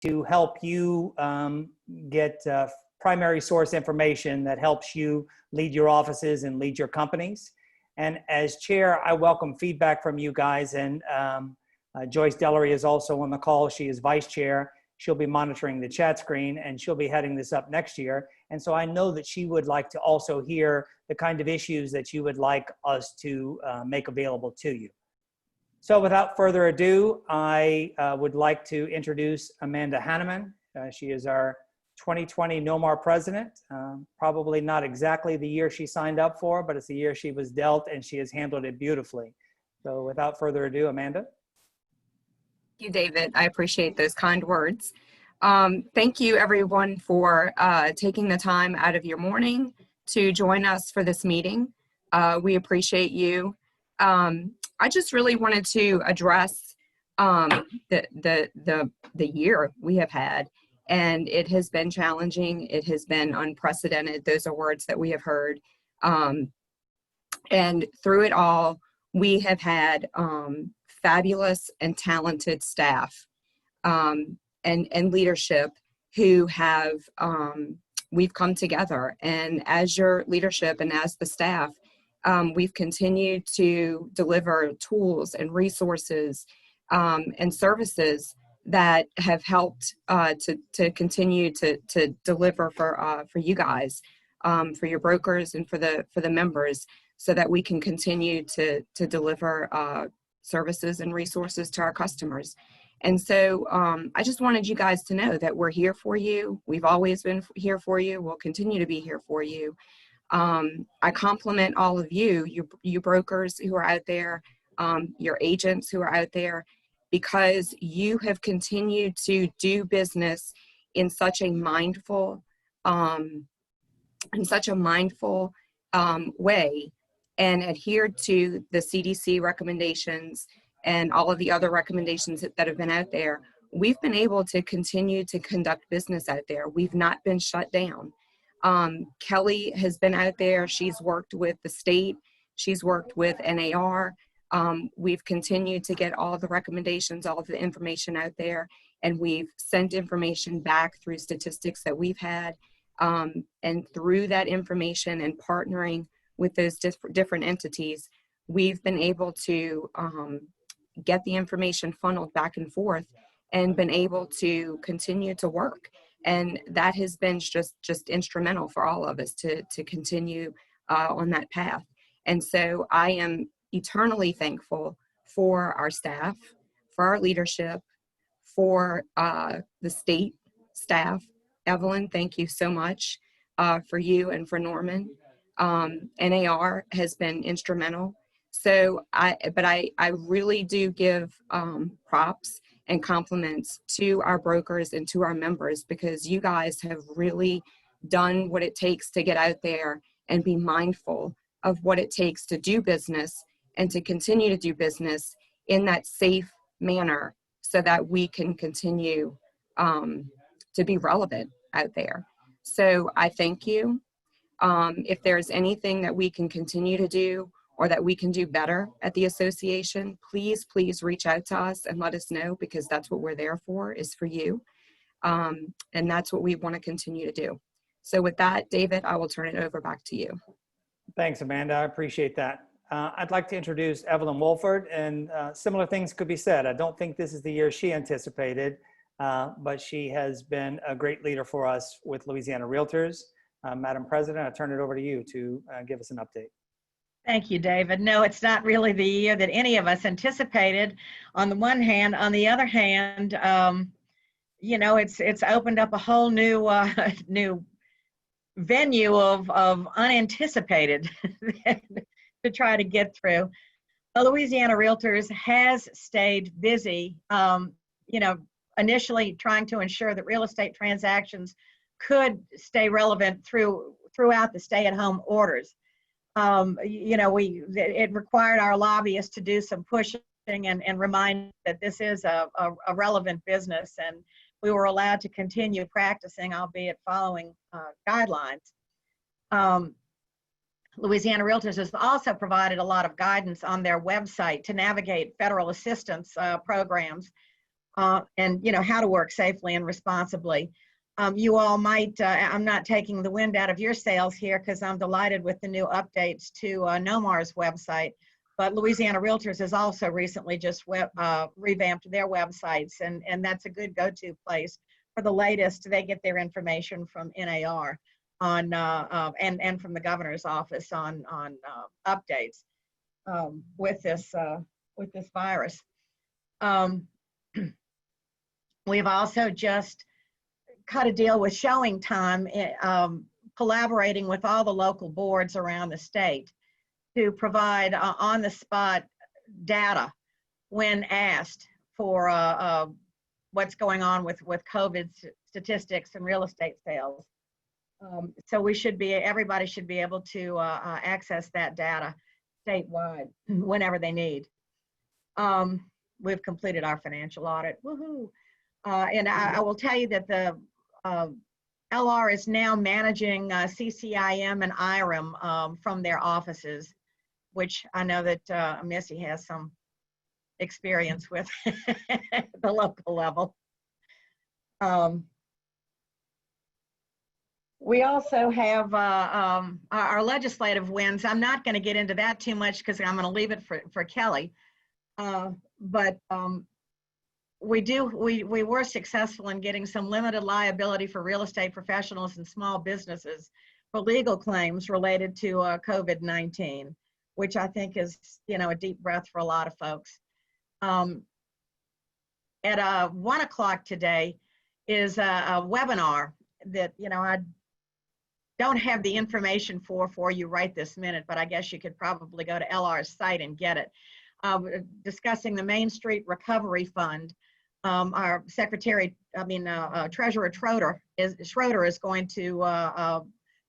to help you get primary source information that helps you lead your offices and lead your companies. And as chair, I welcome feedback from you guys. And Joyce Dellery is also on the call. She is vice chair. She'll be monitoring the chat screen, and she'll be heading this up next year. And so I know that she would like to also hear the kind of issues that you would like us to make available to you. So without further ado, I would like to introduce Amanda Hanneman. She is our 2020 NOMAR president. Probably not exactly the year she signed up for, but it's the year she was dealt, and she has handled it beautifully. So without further ado, Amanda. Thank you, David. I appreciate those kind words. Thank you, everyone, for taking the time out of your morning to join us for this meeting. We appreciate you. I just really wanted to address the year we have had, and it has been challenging. It has been unprecedented. Those are words that we have heard. And through it all, we have had fabulous and talented staff and leadership who have, we've come together. And as your leadership and as the staff, we've continued to deliver tools and resources and services that have helped to continue to deliver for you guys, for your brokers and for the members, so that we can continue to deliver services and resources to our customers. And so I just wanted you guys to know that we're here for you. We've always been here for you. We'll continue to be here for you. I compliment all of you, you brokers who are out there, your agents who are out there, because you have continued to do business in such a mindful, way, and adhere to the CDC recommendations and all of the other recommendations that have been out there. We've been able to continue to conduct business out there. We've not been shut down. Kelly has been out there. She's worked with the state. She's worked with NAR. We've continued to get all the recommendations, all of the information out there, and we've sent information back through statistics that we've had. And through that information and partnering with those different entities, we've been able to get the information funneled back and forth and been able to continue to work. And that has been just instrumental for all of us to continue on that path. And so I am eternally thankful for our staff, for our leadership, for the state staff. Evelyn, thank you so much for you and for Norman. NAR has been instrumental. So I really do give props and compliments to our brokers and to our members, because you guys have really done what it takes to get out there and be mindful of what it takes to do business and to continue to do business in that safe manner so that we can continue to be relevant out there. So I thank you. If there's anything that we can continue to do or that we can do better at the association, please reach out to us and let us know, because that's what we're there for, is for you. And that's what we want to continue to do. So with that, David, I will turn it over back to you. Thanks, Amanda. I appreciate that. I'd like to introduce Evelyn Wolford, and similar things could be said. I don't think this is the year she anticipated, but she has been a great leader for us with Louisiana Realtors. Madam President, I turn it over to you to give us an update. Thank you, David. No, it's not really the year that any of us anticipated, on the one hand. On the other hand, you know, it's opened up a whole new new venue of unanticipated to try to get through. Louisiana Realtors has stayed busy, you know, initially trying to ensure that real estate transactions could stay relevant throughout the stay-at-home orders. You know, it required our lobbyists to do some pushing and remind that this is a relevant business, and we were allowed to continue practicing, albeit following guidelines. Louisiana Realtors has also provided a lot of guidance on their website to navigate federal assistance programs. and how to work safely and responsibly. You all might, I'm not taking the wind out of your sails here because I'm delighted with the new updates to NOMAR's website, but Louisiana Realtors has also recently just revamped their websites, and that's a good go-to place for the latest. They get their information from NAR on and from the governor's office on updates with this virus. We've also just cut a deal with Showing Time, collaborating with all the local boards around the state to provide on-the-spot data when asked for what's going on with COVID statistics and real estate sales. So everybody should be able to access that data statewide whenever they need. We've completed our financial audit, woohoo! And I will tell you that the LR is now managing CCIM and IRM from their offices, which I know that Missy has some experience with at the local level. We also have our legislative wins. I'm not going to get into that too much because I'm going to leave it for Kelly. But we were successful in getting some limited liability for real estate professionals and small businesses for legal claims related to COVID-19, which I think is, a deep breath for a lot of folks. At 1 o'clock today is a webinar that, I don't have the information for you right this minute, but I guess you could probably go to LR's site and get it. Discussing the Main Street Recovery Fund. Our Treasurer Schroeder is going to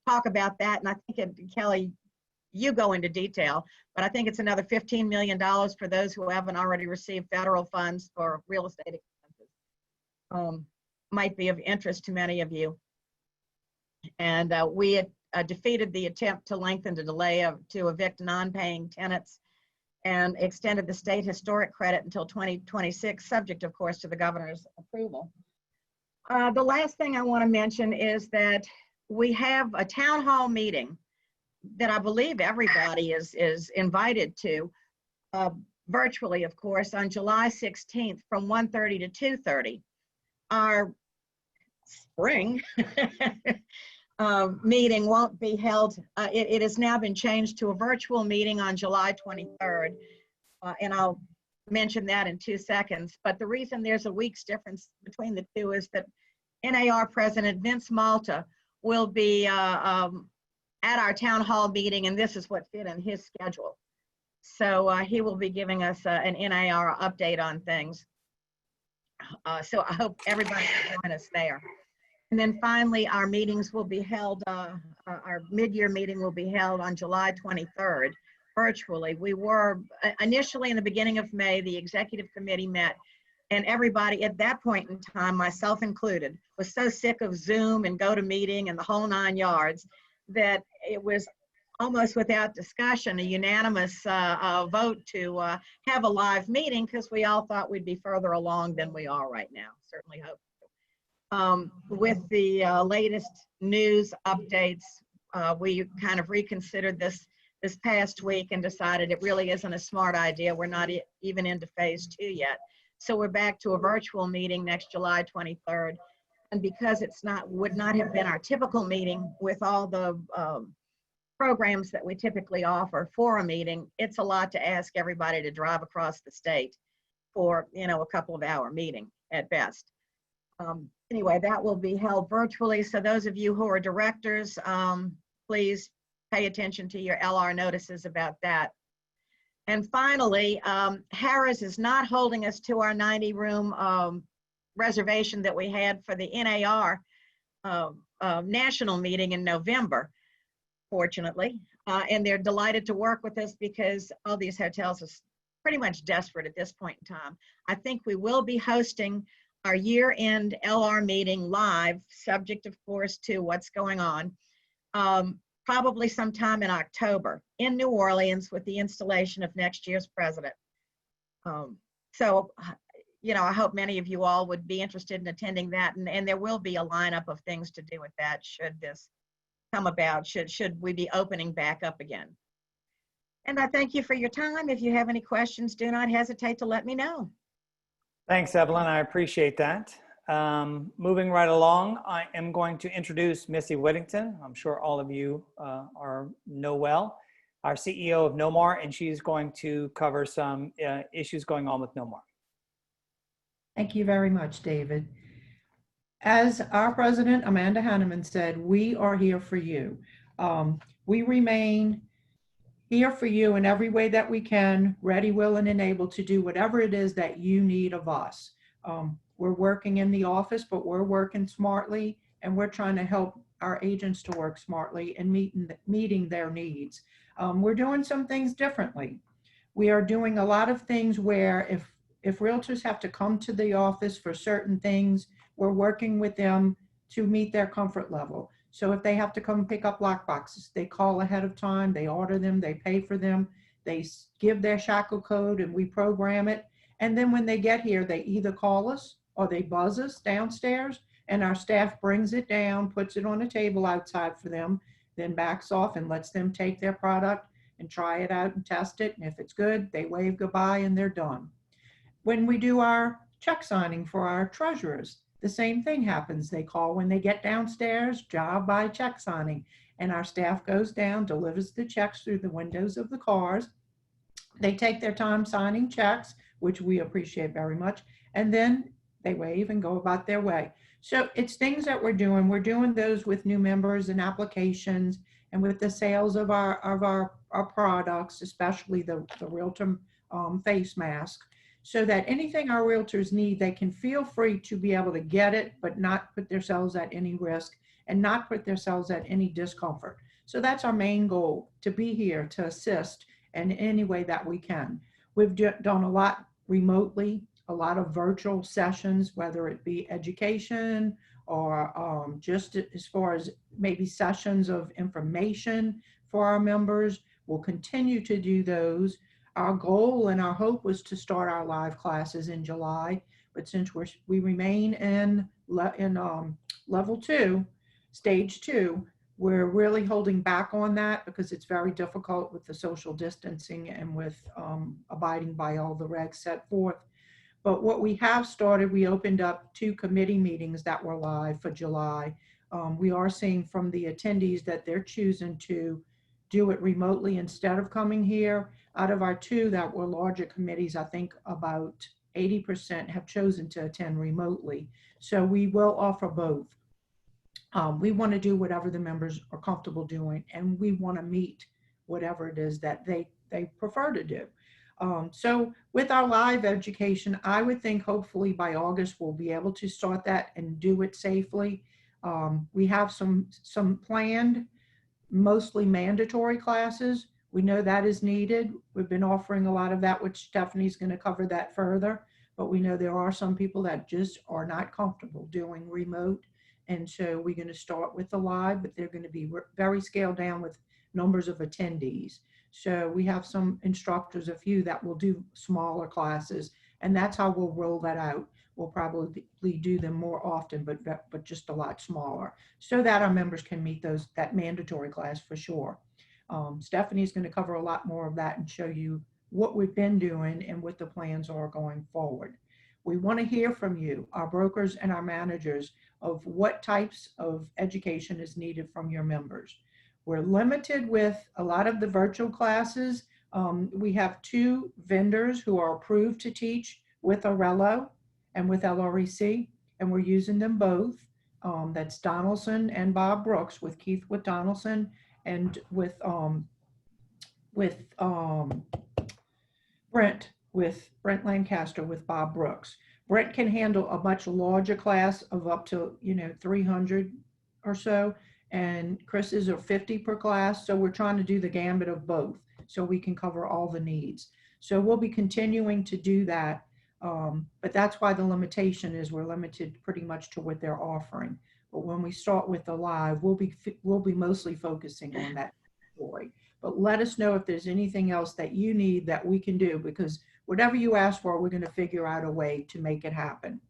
talk about that, and I think, Kelly, you go into detail, but I think it's another $15 million for those who haven't already received federal funds for real estate expenses. Might be of interest to many of you. And we had defeated the attempt to lengthen the delay to evict non-paying tenants and extended the state historic credit until 2026, subject, of course, to the governor's approval. The last thing I want to mention is that we have a town hall meeting that I believe everybody is invited to, virtually, of course, on July 16th from 1:30 to 2:30. Our spring meeting won't be held. It has now been changed to a virtual meeting on July 23rd, and I'll mention that in 2 seconds. But the reason there's a week's difference between the two is that NAR President Vince Malta will be at our town hall meeting, and this is what fit in his schedule. So he will be giving us an NAR update on things. So I hope everybody can join us there. And then finally, our meetings will be held, our mid-year meeting will be held on July 23rd, virtually. We were initially in the beginning of May, the executive committee met, and everybody at that point in time, myself included, was so sick of Zoom and GoToMeeting and the whole 9 yards that it was almost without discussion a unanimous vote to have a live meeting, because we all thought we'd be further along than we are right now. Certainly hope. With the latest news updates, we kind of reconsidered this past week and decided it really isn't a smart idea. We're not even into phase 2 yet. So we're back to a virtual meeting next July 23rd. And because would not have been our typical meeting with all the programs that we typically offer for a meeting, it's a lot to ask everybody to drive across the state for, a couple of hour meeting at best. Anyway, that will be held virtually. So those of you who are directors, please pay attention to your LR notices about that. And finally, Harrah's is not holding us to our 90-room reservation that we had for the NAR national meeting in November, fortunately. And they're delighted to work with us because all these hotels are pretty much desperate at this point in time. I think we will be hosting our year-end LR meeting live, subject, of course, to what's going on, probably sometime in October in New Orleans with the installation of next year's president. So you know, I hope many of you all would be interested in attending that. And there will be a lineup of things to do with that should this come about, should we be opening back up again. And I thank you for your time. If you have any questions, do not hesitate to let me know. Thanks, Evelyn. I appreciate that. Moving right along, I am going to introduce Missy Whittington. I'm sure all of you know well, our CEO of NOMAR, and she's going to cover some issues going on with NOMAR. Thank you very much, David. As our president, Amanda Hanneman, said, we are here for you. We remain here for you in every way that we can, ready, willing, and able to do whatever it is that you need of us. We're working in the office, but we're working smartly, and we're trying to help our agents to work smartly and meeting their needs. We're doing some things differently. We are doing a lot of things where if realtors have to come to the office for certain things, we're working with them to meet their comfort level. So if they have to come pick up lock boxes, they call ahead of time, they order them, they pay for them, they give their shackle code and we program it. And then when they get here, they either call us or they buzz us downstairs, and our staff brings it down, puts it on a table outside for them, then backs off and lets them take their product and try it out and test it. And if it's good, they wave goodbye and they're done. When we do our check signing for our treasurers, the same thing happens. They call when they get downstairs, job by check signing, and our staff goes down, delivers the checks through the windows of the cars. They take their time signing checks, which we appreciate very much, and then they wave and go about their way. So it's things that we're doing. We're doing those with new members and applications, and with the sales of our products, especially the Realtor face mask, so that anything our realtors need, they can feel free to be able to get it, but not put themselves at any risk and not put themselves at any discomfort. So that's our main goal, to be here to assist in any way that we can. We've done a lot remotely, a lot of virtual sessions, whether it be education or just as far as maybe sessions of information for our members. We'll continue to do those. Our goal and our hope was to start our live classes in July, but since we remain in level 2, stage 2, we're really holding back on that because it's very difficult with the social distancing and with abiding by all the regs set forth. But what we have started, we opened up 2 committee meetings that were live for July. We are seeing from the attendees that they're choosing to do it remotely instead of coming here. Out of our 2 that were larger committees, I think about 80% have chosen to attend remotely. So we will offer both. We want to do whatever the members are comfortable doing, and we want to meet whatever it is that they prefer to do. So with our live education, I would think hopefully by August we'll be able to start that and do it safely. We have some planned, mostly mandatory classes. We know that is needed. We've been offering a lot of that, which Stephanie's going to cover that further. But we know there are some people that just are not comfortable doing remote. And so we're going to start with the live, but they're going to be very scaled down with numbers of attendees. So we have some instructors, a few that will do smaller classes, and that's how we'll roll that out. We'll probably do them more often, but just a lot smaller, so that our members can meet that mandatory class for sure. Stephanie's going to cover a lot more of that and show you what we've been doing and what the plans are going forward. We want to hear from you, our brokers and our managers, of what types of education is needed from your members. We're limited with a lot of the virtual classes. We have 2 vendors who are approved to teach with Arello and with LREC, and we're using them both. That's Donaldson and Bob Brooks, with Keith with Donaldson and with Brent Lancaster with Bob Brooks. Brent can handle a much larger class of up to 300 or so, and Chris's are 50 per class. So we're trying to do the gambit of both so we can cover all the needs. So we'll be continuing to do that. But that's why the limitation is we're limited pretty much to what they're offering. But when we start with the live, we'll be mostly focusing on that story. But let us know if there's anything else that you need that we can do, because whatever you ask for, we're going to figure out a way to make it happen.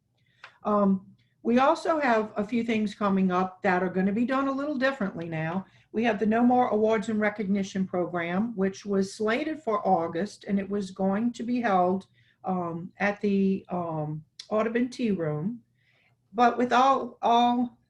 We also have a few things coming up that are going to be done a little differently now. We have the No More Awards and Recognition Program, which was slated for August, and it was going to be held at the Audubon Tea Room. But with all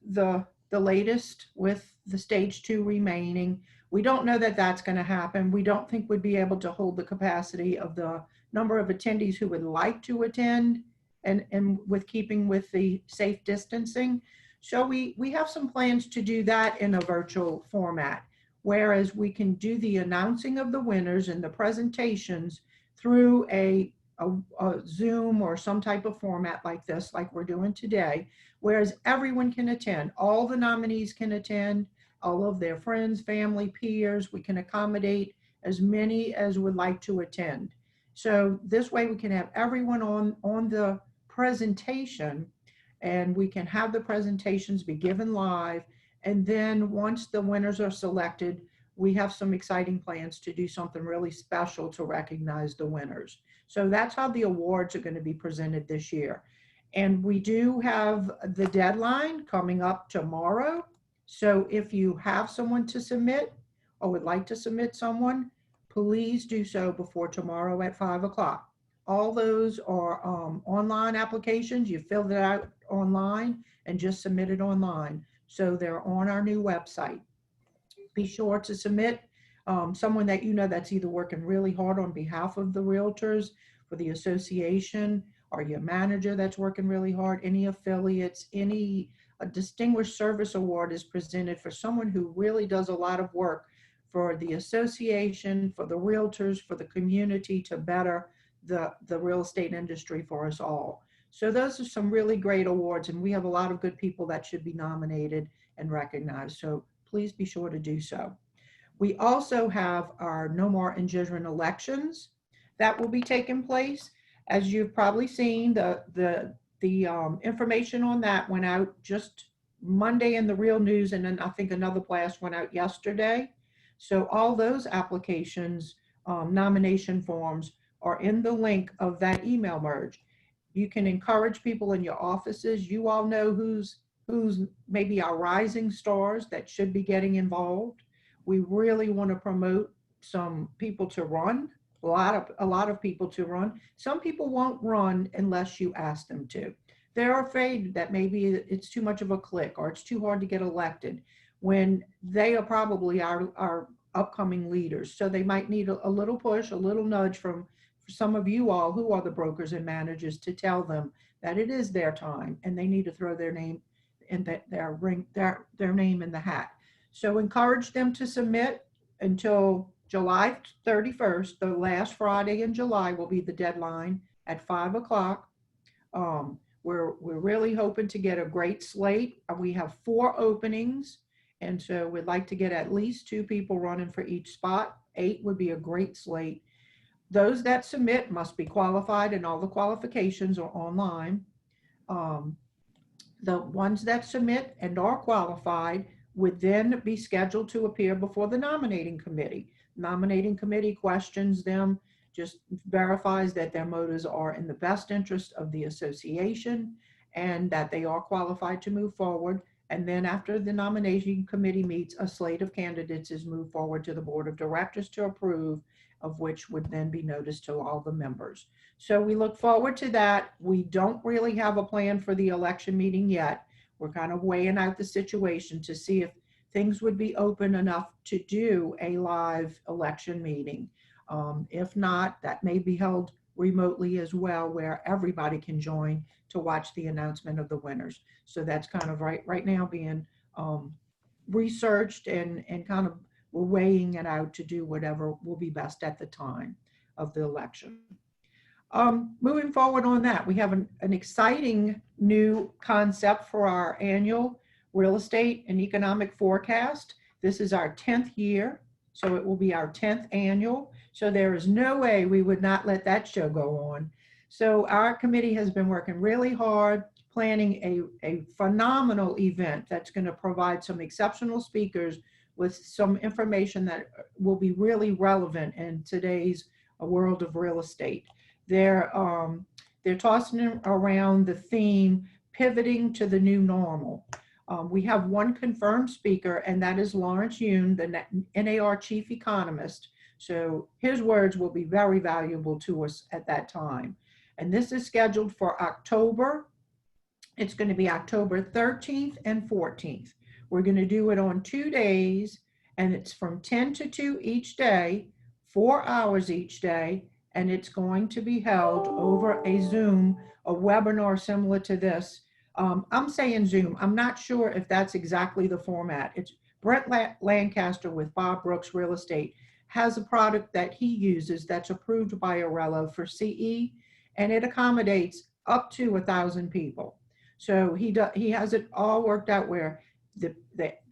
the latest with the stage 2 remaining, we don't know that that's going to happen. We don't think we'd be able to hold the capacity of the number of attendees who would like to attend, and with keeping with the safe distancing. So we have some plans to do that in a virtual format, whereas we can do the announcing of the winners and the presentations through a Zoom or some type of format like this, like we're doing today, whereas everyone can attend. All the nominees can attend, all of their friends, family, peers. We can accommodate as many as would like to attend. So this way we can have everyone on the presentation, and we can have the presentations be given live. And then once the winners are selected, we have some exciting plans to do something really special to recognize the winners. So that's how the awards are going to be presented this year. And we do have the deadline coming up tomorrow. So if you have someone to submit or would like to submit someone, please do so before tomorrow at 5 o'clock. All those are online applications. You fill it out online and just submit it online. So they're on our new website. Be sure to submit someone that you know that's either working really hard on behalf of the realtors for the association, or your manager that's working really hard, any affiliates, any distinguished service award is presented for someone who really does a lot of work for the association, for the realtors, for the community, to better the real estate industry for us all. So those are some really great awards, and we have a lot of good people that should be nominated and recognized. So please be sure to do so. We also have our No More GSREIN elections that will be taking place. As you've probably seen, the information on that went out just Monday in the Real News, and then I think another blast went out yesterday. So all those applications, nomination forms, are in the link of that email merge. You can encourage people in your offices. You all know who's maybe our rising stars that should be getting involved. We really want to promote some people to run, a lot of people to run. Some people won't run unless you ask them to. They're afraid that maybe it's too much of a clique or it's too hard to get elected, when they are probably our upcoming leaders. So they might need a little push, a little nudge from some of you all who are the brokers and managers, to tell them that it is their time and they need to throw their name in their name in the hat. So encourage them to submit until July 31st. The last Friday in July will be the deadline at 5 o'clock. We're really hoping to get a great slate. We have 4 openings, and so we'd like to get at least 2 people running for each spot. 8 would be a great slate. Those that submit must be qualified, and all the qualifications are online. The ones that submit and are qualified would then be scheduled to appear before the nominating committee. Nominating committee questions them, just verifies that their motives are in the best interest of the association and that they are qualified to move forward. And then after the nominating committee meets, a slate of candidates is moved forward to the board of directors to approve, of which would then be noticed to all the members. So we look forward to that. We don't really have a plan for the election meeting yet. We're kind of weighing out the situation to see if things would be open enough to do a live election meeting. If not, that may be held remotely as well, where everybody can join to watch the announcement of the winners. So that's kind of right now being researched, and kind of we're weighing it out to do whatever will be best at the time of the election. Moving forward on that, we have an exciting new concept for our annual real estate and economic forecast. This is our 10th year, so it will be our 10th annual. So there is no way we would not let that show go on. So our committee has been working really hard, planning a phenomenal event that's going to provide some exceptional speakers with some information that will be really relevant in today's world of real estate. They're tossing around the theme, pivoting to the new normal. We have one confirmed speaker, and that is Lawrence Yun, the NAR chief economist. So his words will be very valuable to us at that time. And this is scheduled for October. It's going to be October 13th and 14th. We're going to do it on 2 days, and it's from 10 to 2 each day, 4 hours each day, and it's going to be held over a Zoom, a webinar similar to this. I'm saying Zoom. I'm not sure if that's exactly the format. It's Brent Lancaster with Bob Brooks Real Estate has a product that he uses that's approved by Arello for CE, and it accommodates up to 1,000 people. So he has it all worked out where the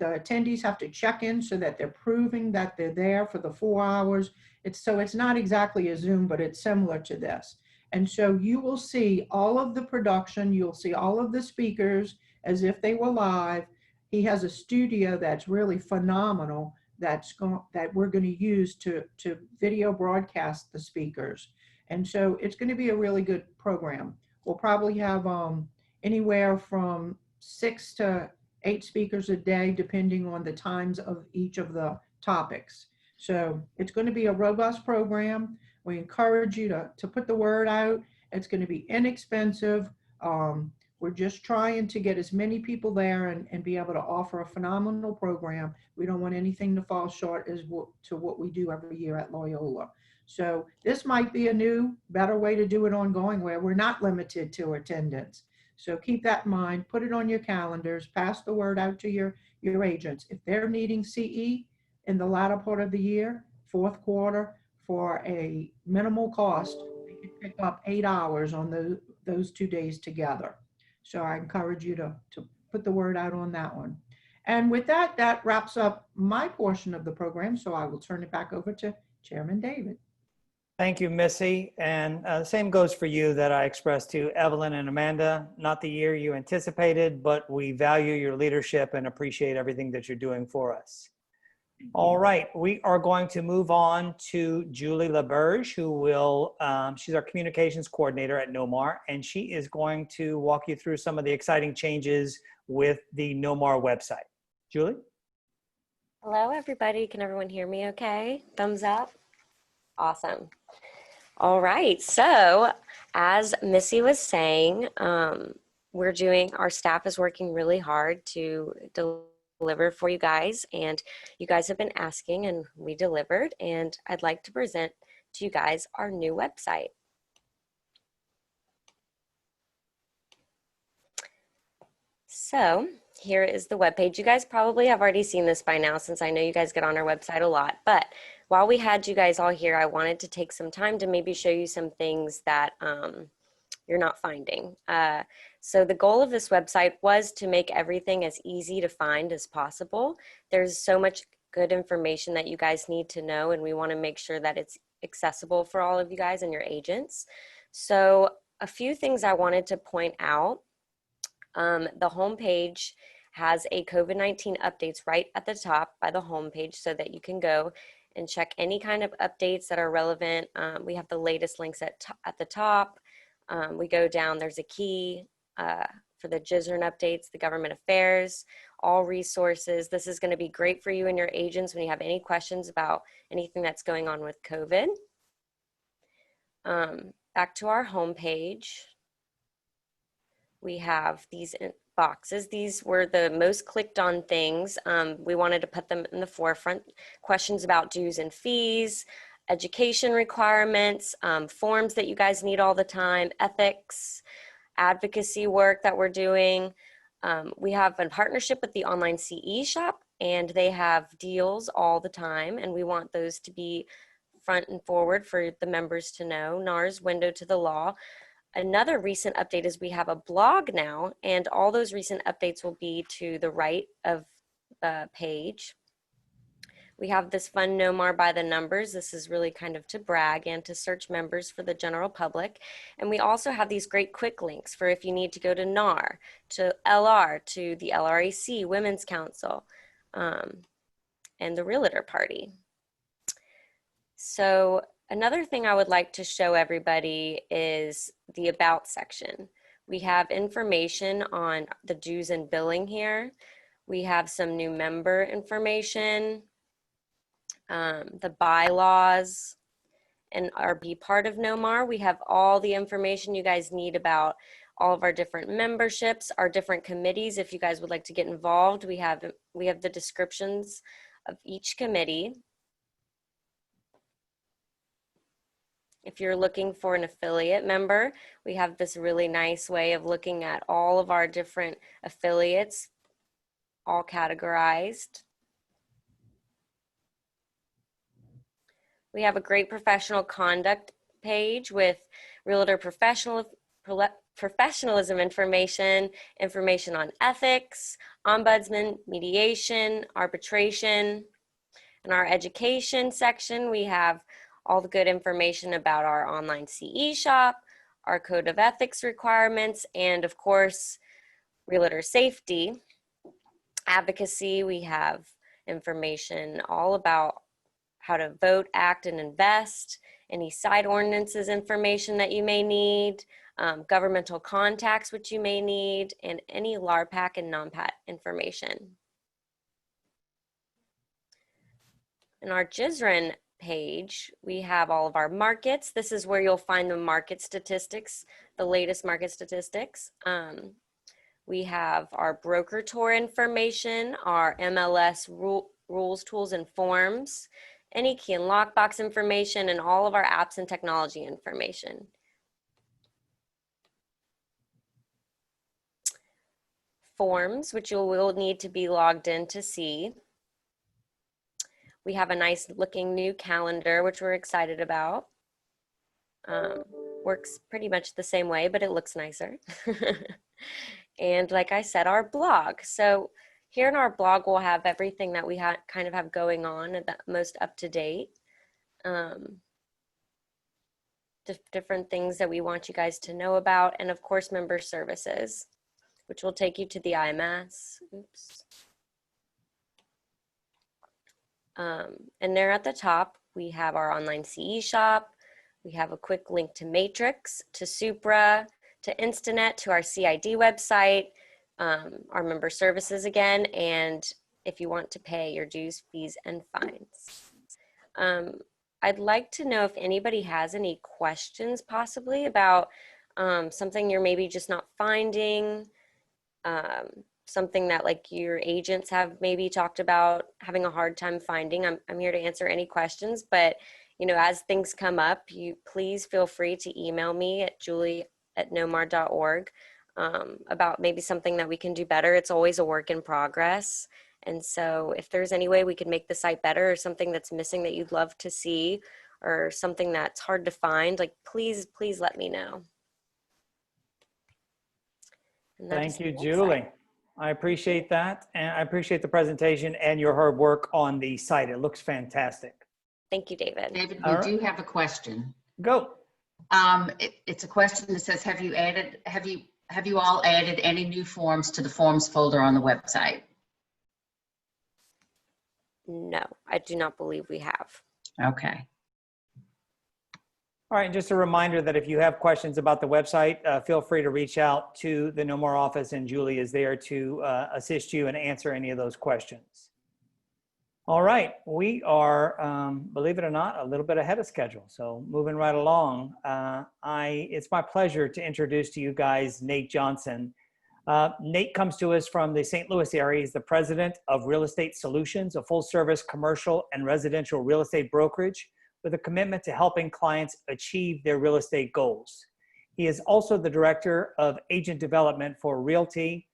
attendees have to check in so that they're proving that they're there for the 4 hours. So it's not exactly a Zoom, but it's similar to this. And so you will see all of the production, you'll see all of the speakers as if they were live. He has a studio that's really phenomenal that we're going to use to video broadcast the speakers. And so it's going to be a really good program. We'll probably have anywhere from 6 to 8 speakers a day, depending on the times of each of the topics. So it's going to be a robust program. We encourage you to put the word out. It's going to be inexpensive. We're just trying to get as many people there and be able to offer a phenomenal program. We don't want anything to fall short to what we do every year at Loyola. So this might be a new, better way to do it ongoing where we're not limited to attendance. So keep that in mind, put it on your calendars, pass the word out to your agents. If they're needing CE in the latter part of the year, fourth quarter, for a minimal cost, they can pick up 8 hours on those 2 days together. So I encourage you to put the word out on that one. And with that, that wraps up my portion of the program. So I will turn it back over to Chairman David. Thank you, Missy. And same goes for you that I expressed to Evelyn and Amanda. Not the year you anticipated, but we value your leadership and appreciate everything that you're doing for us. All right, we are going to move on to Julie LaBerge, who will, she's our communications coordinator at NOMAR, and she is going to walk you through some of the exciting changes with the NOMAR website. Julie? Hello, everybody. Can everyone hear me okay? Thumbs up? Awesome. All right, so as Missy was saying, our staff is working really hard to deliver for you guys, and you guys have been asking and we delivered, and I'd like to present to you guys our new website. So here is the webpage. You guys probably have already seen this by now since I know you guys get on our website a lot, but while we had you guys all here, I wanted to take some time to maybe show you some things that you're not finding. So the goal of this website was to make everything as easy to find as possible. There's so much good information that you guys need to know, and we want to make sure that it's accessible for all of you guys and your agents. So a few things I wanted to point out. The homepage has a COVID-19 updates right at the top by the homepage so that you can go and check any kind of updates that are relevant. We have the latest links at the top. We go down, there's a key for the GSREIN updates, the government affairs, all resources. This is going to be great for you and your agents when you have any questions about anything that's going on with COVID. Back to our homepage. We have these boxes. These were the most clicked on things. We wanted to put them in the forefront. Questions about dues and fees, education requirements, forms that you guys need all the time, ethics, advocacy work that we're doing. We have a partnership with the online CE shop, and they have deals all the time, and we want those to be front and forward for the members to know. NAR's window to the law. Another recent update is we have a blog now, and all those recent updates will be to the right of the page. We have this fun NOMAR by the numbers. This is really kind of to brag and to search members for the general public. And we also have these great quick links for if you need to go to NAR, to LR, to the LRAC, Women's Council, and the Realtor Party. So Another thing I would like to show everybody is the About section. We have information on the dues and billing here. We have some new member information, the bylaws, and our Be Part of NOMAR. We have all the information you guys need about all of our different memberships, our different committees. If you guys would like to get involved, we have the descriptions of each committee. If you're looking for an affiliate member, we have this really nice way of looking at all of our different affiliates, all categorized. We have a great professional conduct page with realtor professionalism information, information on ethics, ombudsman, mediation, arbitration. In our education section, we have all the good information about our online CE shop, our code of ethics requirements, and of course, realtor safety. Advocacy, we have information all about how to vote, act, and invest, any side ordinances information that you may need, governmental contacts which you may need, and any LARPAC and non-PAT information. In our GSREIN page, we have all of our markets. This is where you'll find the market statistics, the latest market statistics. We have our broker tour information, our MLS rules, tools, and forms, any key and lockbox information, and all of our apps and technology information. Forms, which you will need to be logged in to see. We have a nice looking new calendar, which we're excited about. Works pretty much the same way, but it looks nicer. And like I said, our blog. So here in our blog, we'll have everything that we kind of have going on at the most up to date. Different things that we want you guys to know about. And of course, member services, which will take you to the IMS. Oops. And there at the top, we have our online CE shop. We have a quick link to Matrix, to Supra, to Instanet, to our CID website, our member services again, and if you want to pay your dues, fees, and fines. I'd like to know if anybody has any questions possibly about something you're maybe just not finding, something that like your agents have maybe talked about having a hard time finding. I'm here to answer any questions, but you know, as things come up, you please feel free to email me at julie@nomar.org about maybe something that we can do better. It's always a work in progress. And so if there's any way we could make the site better or something that's missing that you'd love to see or something that's hard to find, like please let me know. Thank you, Julie. I appreciate that. And I appreciate the presentation and your hard work on the site. It looks fantastic. Thank you, David. David, we do have a question. Go. It's a question that says, have you all added any new forms to the forms folder on the website? No, I do not believe we have. Okay. All right, and just a reminder that if you have questions about the website, feel free to reach out to the NOMAR office, and Julie is there to assist you and answer any of those questions. All right, we are, believe it or not, a little bit ahead of schedule. So moving right along, it's my pleasure to introduce to you guys Nate Johnson. Nate comes to us from the St. Louis area. He's the president of Real Estate Solutions, a full-service commercial and residential real estate brokerage with a commitment to helping clients achieve their real estate goals. He is also the director of agent development for Redkey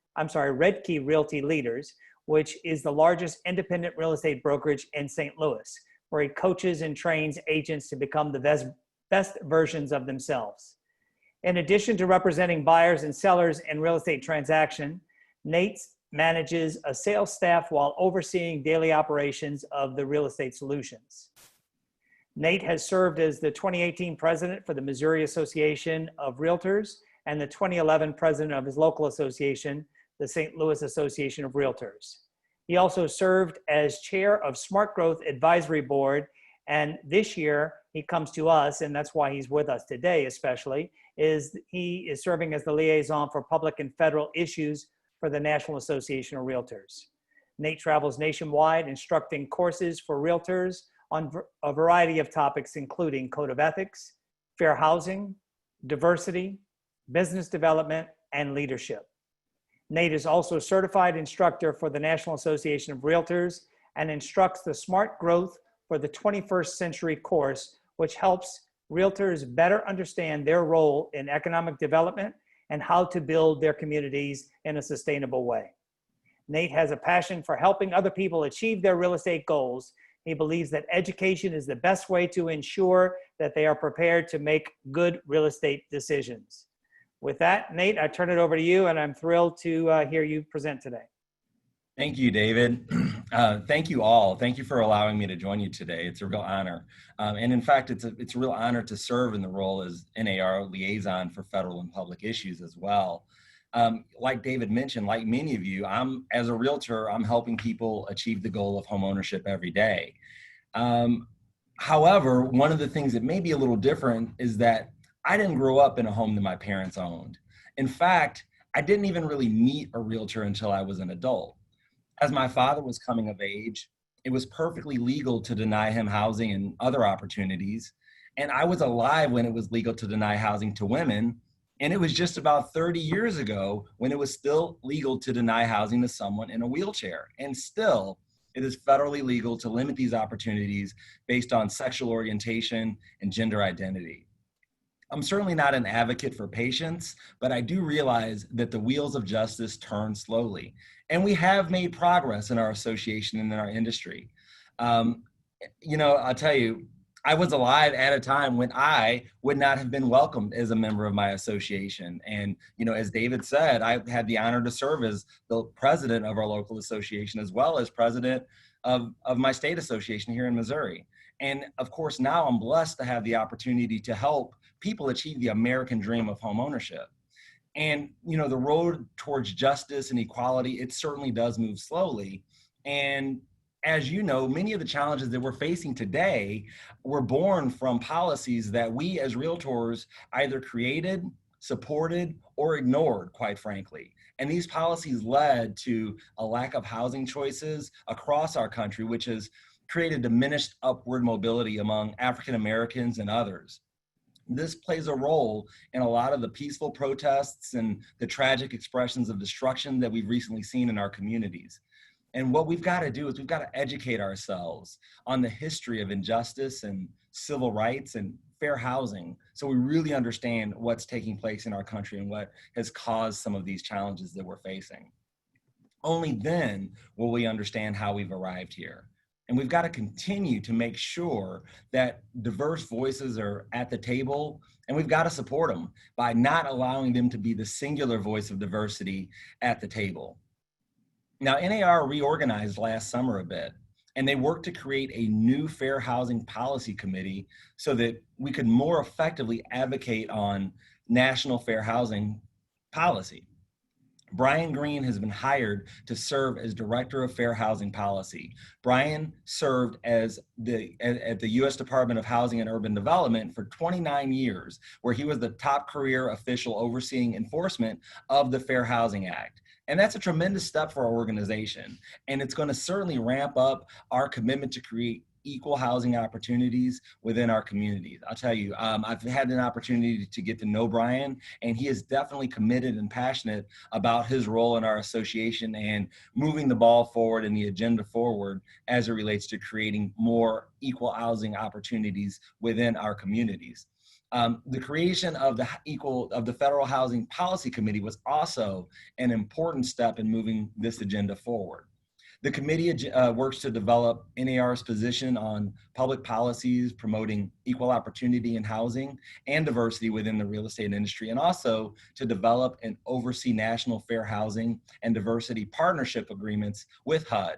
Realty Leaders, which is the largest independent real estate brokerage in St. Louis, where he coaches and trains agents to become the best versions of themselves. In addition to representing buyers and sellers in real estate transaction, Nate manages a sales staff while overseeing daily operations of the Real Estate Solutions. Nate has served as the 2018 president for the Missouri Association of Realtors and the 2011 president of his local association, the St. Louis Association of Realtors. He also served as chair of Smart Growth Advisory Board And this year he comes to us, and that's why he's with us today especially, is he is serving as the liaison for public and federal issues for the National Association of Realtors. Nate travels nationwide instructing courses for realtors on a variety of topics, including code of ethics, fair housing, diversity, business development, and leadership. Nate is also a certified instructor for the National Association of Realtors and instructs the Smart Growth for the 21st Century course, which helps realtors better understand their role in economic development and how to build their communities in a sustainable way. Nate has a passion for helping other people achieve their real estate goals. He believes that education is the best way to ensure that they are prepared to make good real estate decisions. With that, Nate, I turn it over to you, and I'm thrilled to hear you present today. Thank you, David. Thank you all. Thank you for allowing me to join you today. It's a real honor. And in fact, it's a real honor to serve in the role as NAR liaison for federal and public issues as well. Like David mentioned, like many of you, as a realtor, I'm helping people achieve the goal of homeownership every day. However, one of the things that may be a little different is that I didn't grow up in a home that my parents owned. In fact, I didn't even really meet a realtor until I was an adult. As my father was coming of age, it was perfectly legal to deny him housing and other opportunities. And I was alive when it was legal to deny housing to women. And it was just about 30 years ago when it was still legal to deny housing to someone in a wheelchair. And still, it is federally legal to limit these opportunities based on sexual orientation and gender identity. I'm certainly not an advocate for patience, but I do realize that the wheels of justice turn slowly. And we have made progress in our association and in our industry. I'll tell you, I was alive at a time when I would not have been welcomed as a member of my association. And, as David said, I had the honor to serve as the president of our local association, as well as president of my state association here in Missouri. And of course, now I'm blessed to have the opportunity to help people achieve the American dream of homeownership. And, the road towards justice and equality, it certainly does move slowly. And as you know, many of the challenges that we're facing today were born from policies that we as realtors either created, supported, or ignored, quite frankly. And these policies led to a lack of housing choices across our country, which has created diminished upward mobility among African Americans and others. This plays a role in a lot of the peaceful protests and the tragic expressions of destruction that we've recently seen in our communities. And what we've got to do is we've got to educate ourselves on the history of injustice and civil rights and fair housing, so we really understand what's taking place in our country and what has caused some of these challenges that we're facing. Only then will we understand how we've arrived here. And we've got to continue to make sure that diverse voices are at the table, and we've got to support them by not allowing them to be the singular voice of diversity at the table. Now, NAR reorganized last summer a bit, and they worked to create a new fair housing policy committee so that we could more effectively advocate on national fair housing policy. Brian Green has been hired to serve as Director of Fair Housing Policy. Brian served at the U.S. Department of Housing and Urban Development for 29 years, where he was the top career official overseeing enforcement of the Fair Housing Act. And that's a tremendous step for our organization. And it's going to certainly ramp up our commitment to create equal housing opportunities within our communities. I'll tell you, I've had an opportunity to get to know Brian, and he is definitely committed and passionate about his role in our association and moving the ball forward and the agenda forward as it relates to creating more equal housing opportunities within our communities. The creation of the Federal Housing Policy Committee was also an important step in moving this agenda forward. The committee works to develop NAR's position on public policies promoting equal opportunity in housing and diversity within the real estate industry, and also to develop and oversee national fair housing and diversity partnership agreements with HUD.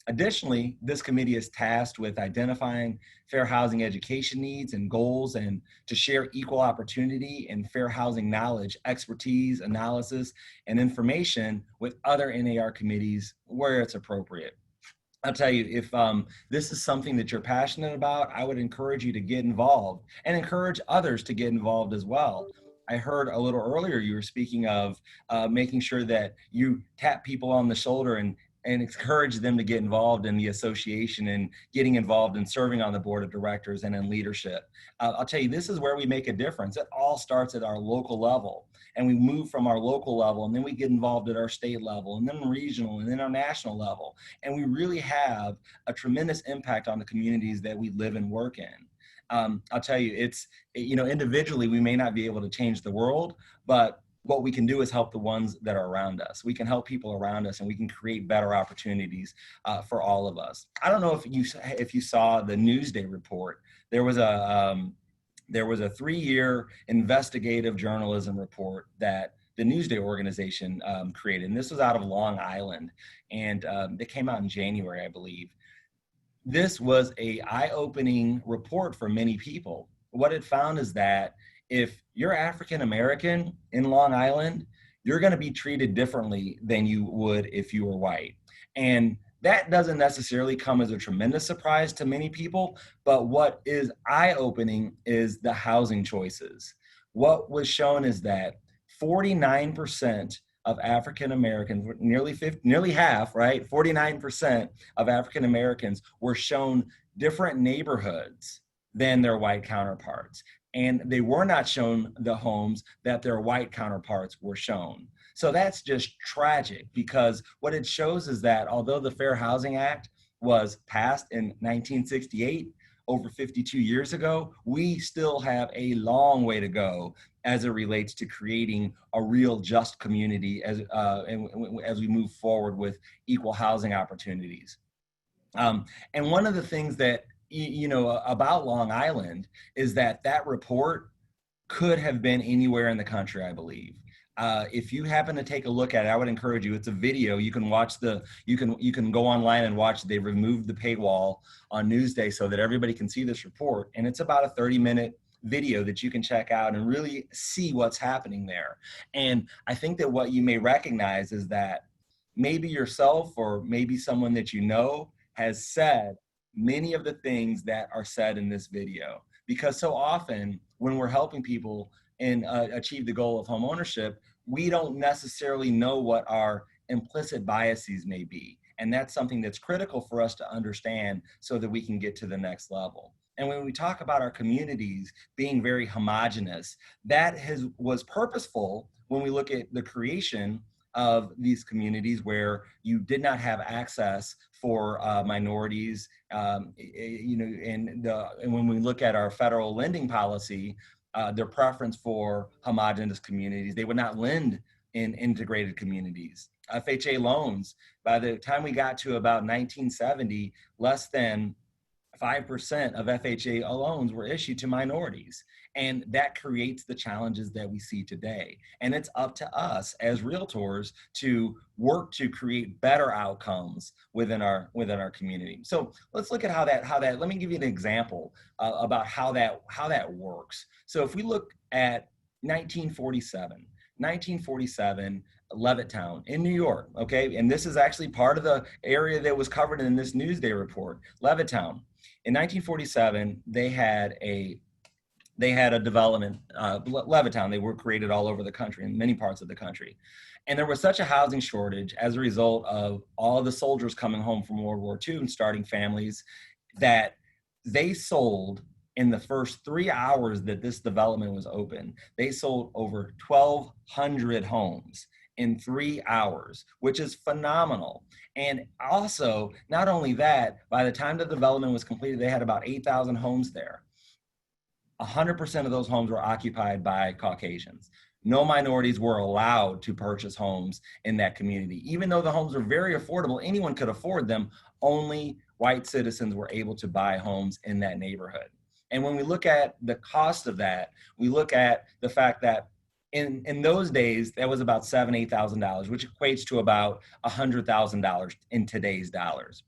Additionally, this committee is tasked with identifying fair housing education needs and goals, and to share equal opportunity and fair housing knowledge, expertise, analysis, and information with other NAR committees where it's appropriate. I'll tell you, if this is something that you're passionate about, I would encourage you to get involved and encourage others to get involved as well. I heard a little earlier you were speaking of making sure that you tap people on the shoulder and encourage them to get involved in the association and getting involved in serving on the board of directors and in leadership. I'll tell you, this is where we make a difference. It all starts at our local level. And we move from our local level, and then we get involved at our state level, and then regional, and then our national level. And we really have a tremendous impact on the communities that we live and work in. I'll tell you, it's, individually, we may not be able to change the world, but what we can do is help the ones that are around us. We can help people around us, and we can create better opportunities for all of us. I don't know if you saw the Newsday report. There was a 3-year investigative journalism report that the Newsday organization created. And this was out of Long Island. And it came out in January, I believe. This was an eye-opening report for many people. What it found is that if you're African American in Long Island, you're going to be treated differently than you would if you were white. And that doesn't necessarily come as a tremendous surprise to many people, but what is eye-opening is the housing choices. What was shown is that 49% of African Americans, nearly half, right? 49% of African Americans were shown different neighborhoods than their white counterparts. And they were not shown the homes that their white counterparts were shown. So that's just tragic, because what it shows is that although the Fair Housing Act was passed in 1968, over 52 years ago, we still have a long way to go as it relates to creating a real just community as we move forward with equal housing opportunities. And one of the things that, about Long Island is that report could have been anywhere in the country, I believe. If you happen to take a look at it, I would encourage you. It's a video. You can watch you can go online and watch. They removed the paywall on Newsday so that everybody can see this report. And it's about a 30-minute video that you can check out and really see what's happening there. And I think that what you may recognize is that maybe yourself or maybe someone that you know has said many of the things that are said in this video. Because so often when we're helping people and achieve the goal of home ownership, we don't necessarily know what our implicit biases may be. And that's something that's critical for us to understand so that we can get to the next level. And when we talk about our communities being very homogenous, that was purposeful when we look at the creation of these communities where you did not have access for minorities, and when we look at our federal lending policy, their preference for homogenous communities, they would not lend in integrated communities. FHA loans, by the time we got to about 1970, less than 5% of FHA loans were issued to minorities. And that creates the challenges that we see today. And it's up to us as realtors to work to create better outcomes within our community. So let's look at how that, let me give you an example about how that works. So if we look at 1947, Levittown in New York, okay? And this is actually part of the area that was covered in this Newsday report, Levittown. In 1947, they had a development, Levittown. They were created all over the country, in many parts of the country. And there was such a housing shortage as a result of all of the soldiers coming home from World War II and starting families, that they sold, in the first 3 hours that this development was open, they sold over 1,200 homes in 3 hours, which is phenomenal. And also, not only that, by the time the development was completed, they had about 8,000 homes there. 100% of those homes were occupied by Caucasians. No minorities were allowed to purchase homes in that community. Even though the homes were very affordable, anyone could afford them, only white citizens were able to buy homes in that neighborhood. And when we look at the cost of that, we look at the fact that in those days, that was about $7,000, $8,000, which equates to about $100,000 in today's dollars.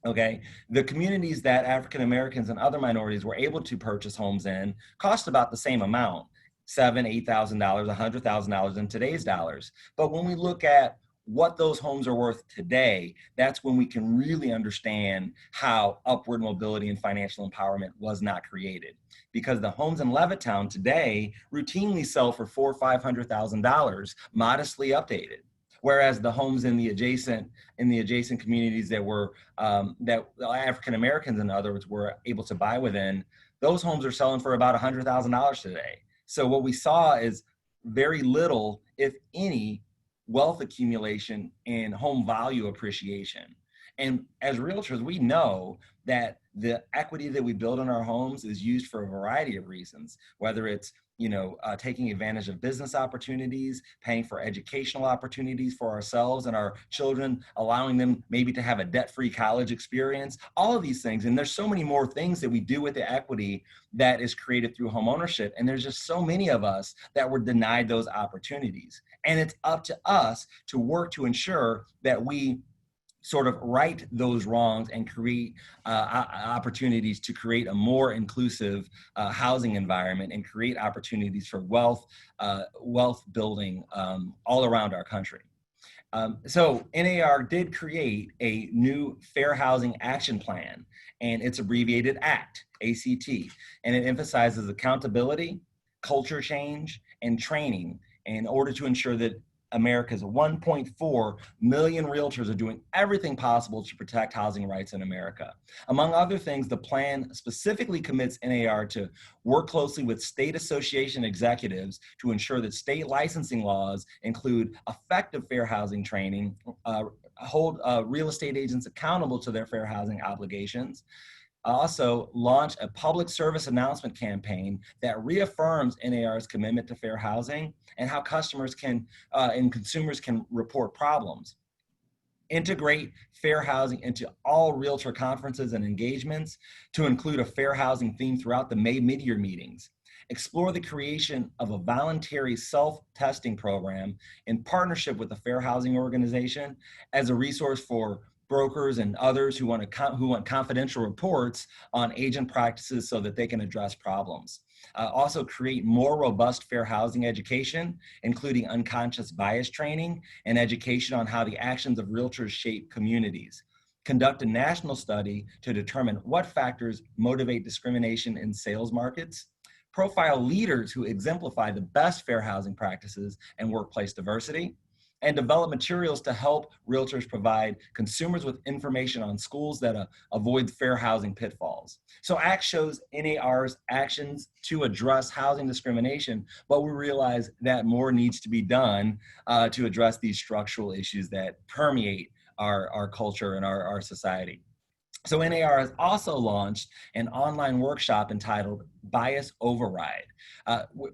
Okay, the communities that African Americans and other minorities were able to purchase homes in cost about the same amount, $7,000, $8,000, $100,000 in today's dollars. But when we look at what those homes are worth today, that's when we can really understand how upward mobility and financial empowerment was not created. Because the homes in Levittown today routinely sell for $400,000 or $500,000, modestly updated. Whereas the homes in the adjacent communities that were that African Americans, in other words, were able to buy within, those homes are selling for about $100,000 today. So what we saw is very little, if any, wealth accumulation and home value appreciation. And as realtors, we know that the equity that we build in our homes is used for a variety of reasons, whether it's taking advantage of business opportunities, paying for educational opportunities for ourselves and our children, allowing them maybe to have a debt-free college experience, all of these things. And there's so many more things that we do with the equity that is created through home ownership. And there's just so many of us that were denied those opportunities. And it's up to us to work to ensure that we sort of right those wrongs and create opportunities to create a more inclusive housing environment and create opportunities for wealth building all around our country. So NAR did create a new Fair Housing Action Plan, and it's abbreviated ACT, A-C-T, and it emphasizes accountability, culture change, and training in order to ensure that America's 1.4 million realtors are doing everything possible to protect housing rights in America. Among other things, the plan specifically commits NAR to work closely with state association executives to ensure that state licensing laws include effective fair housing training, hold real estate agents accountable to their fair housing obligations, also launch a public service announcement campaign that reaffirms NAR's commitment to fair housing and how customers can and consumers can report problems. Integrate fair housing into all realtor conferences and engagements to include a fair housing theme throughout the May mid-year meetings. Explore the creation of a voluntary self-testing program in partnership with the Fair Housing Organization as a resource for brokers and others who want confidential reports on agent practices so that they can address problems. Also create more robust fair housing education, including unconscious bias training and education on how the actions of realtors shape communities. Conduct a national study to determine what factors motivate discrimination in sales markets. Profile leaders who exemplify the best fair housing practices and workplace diversity. And develop materials to help realtors provide consumers with information on schools that avoid fair housing pitfalls. So ACT shows NAR's actions to address housing discrimination, but we realize that more needs to be done to address these structural issues that permeate our culture and our society. So NAR has also launched an online workshop entitled Bias Override.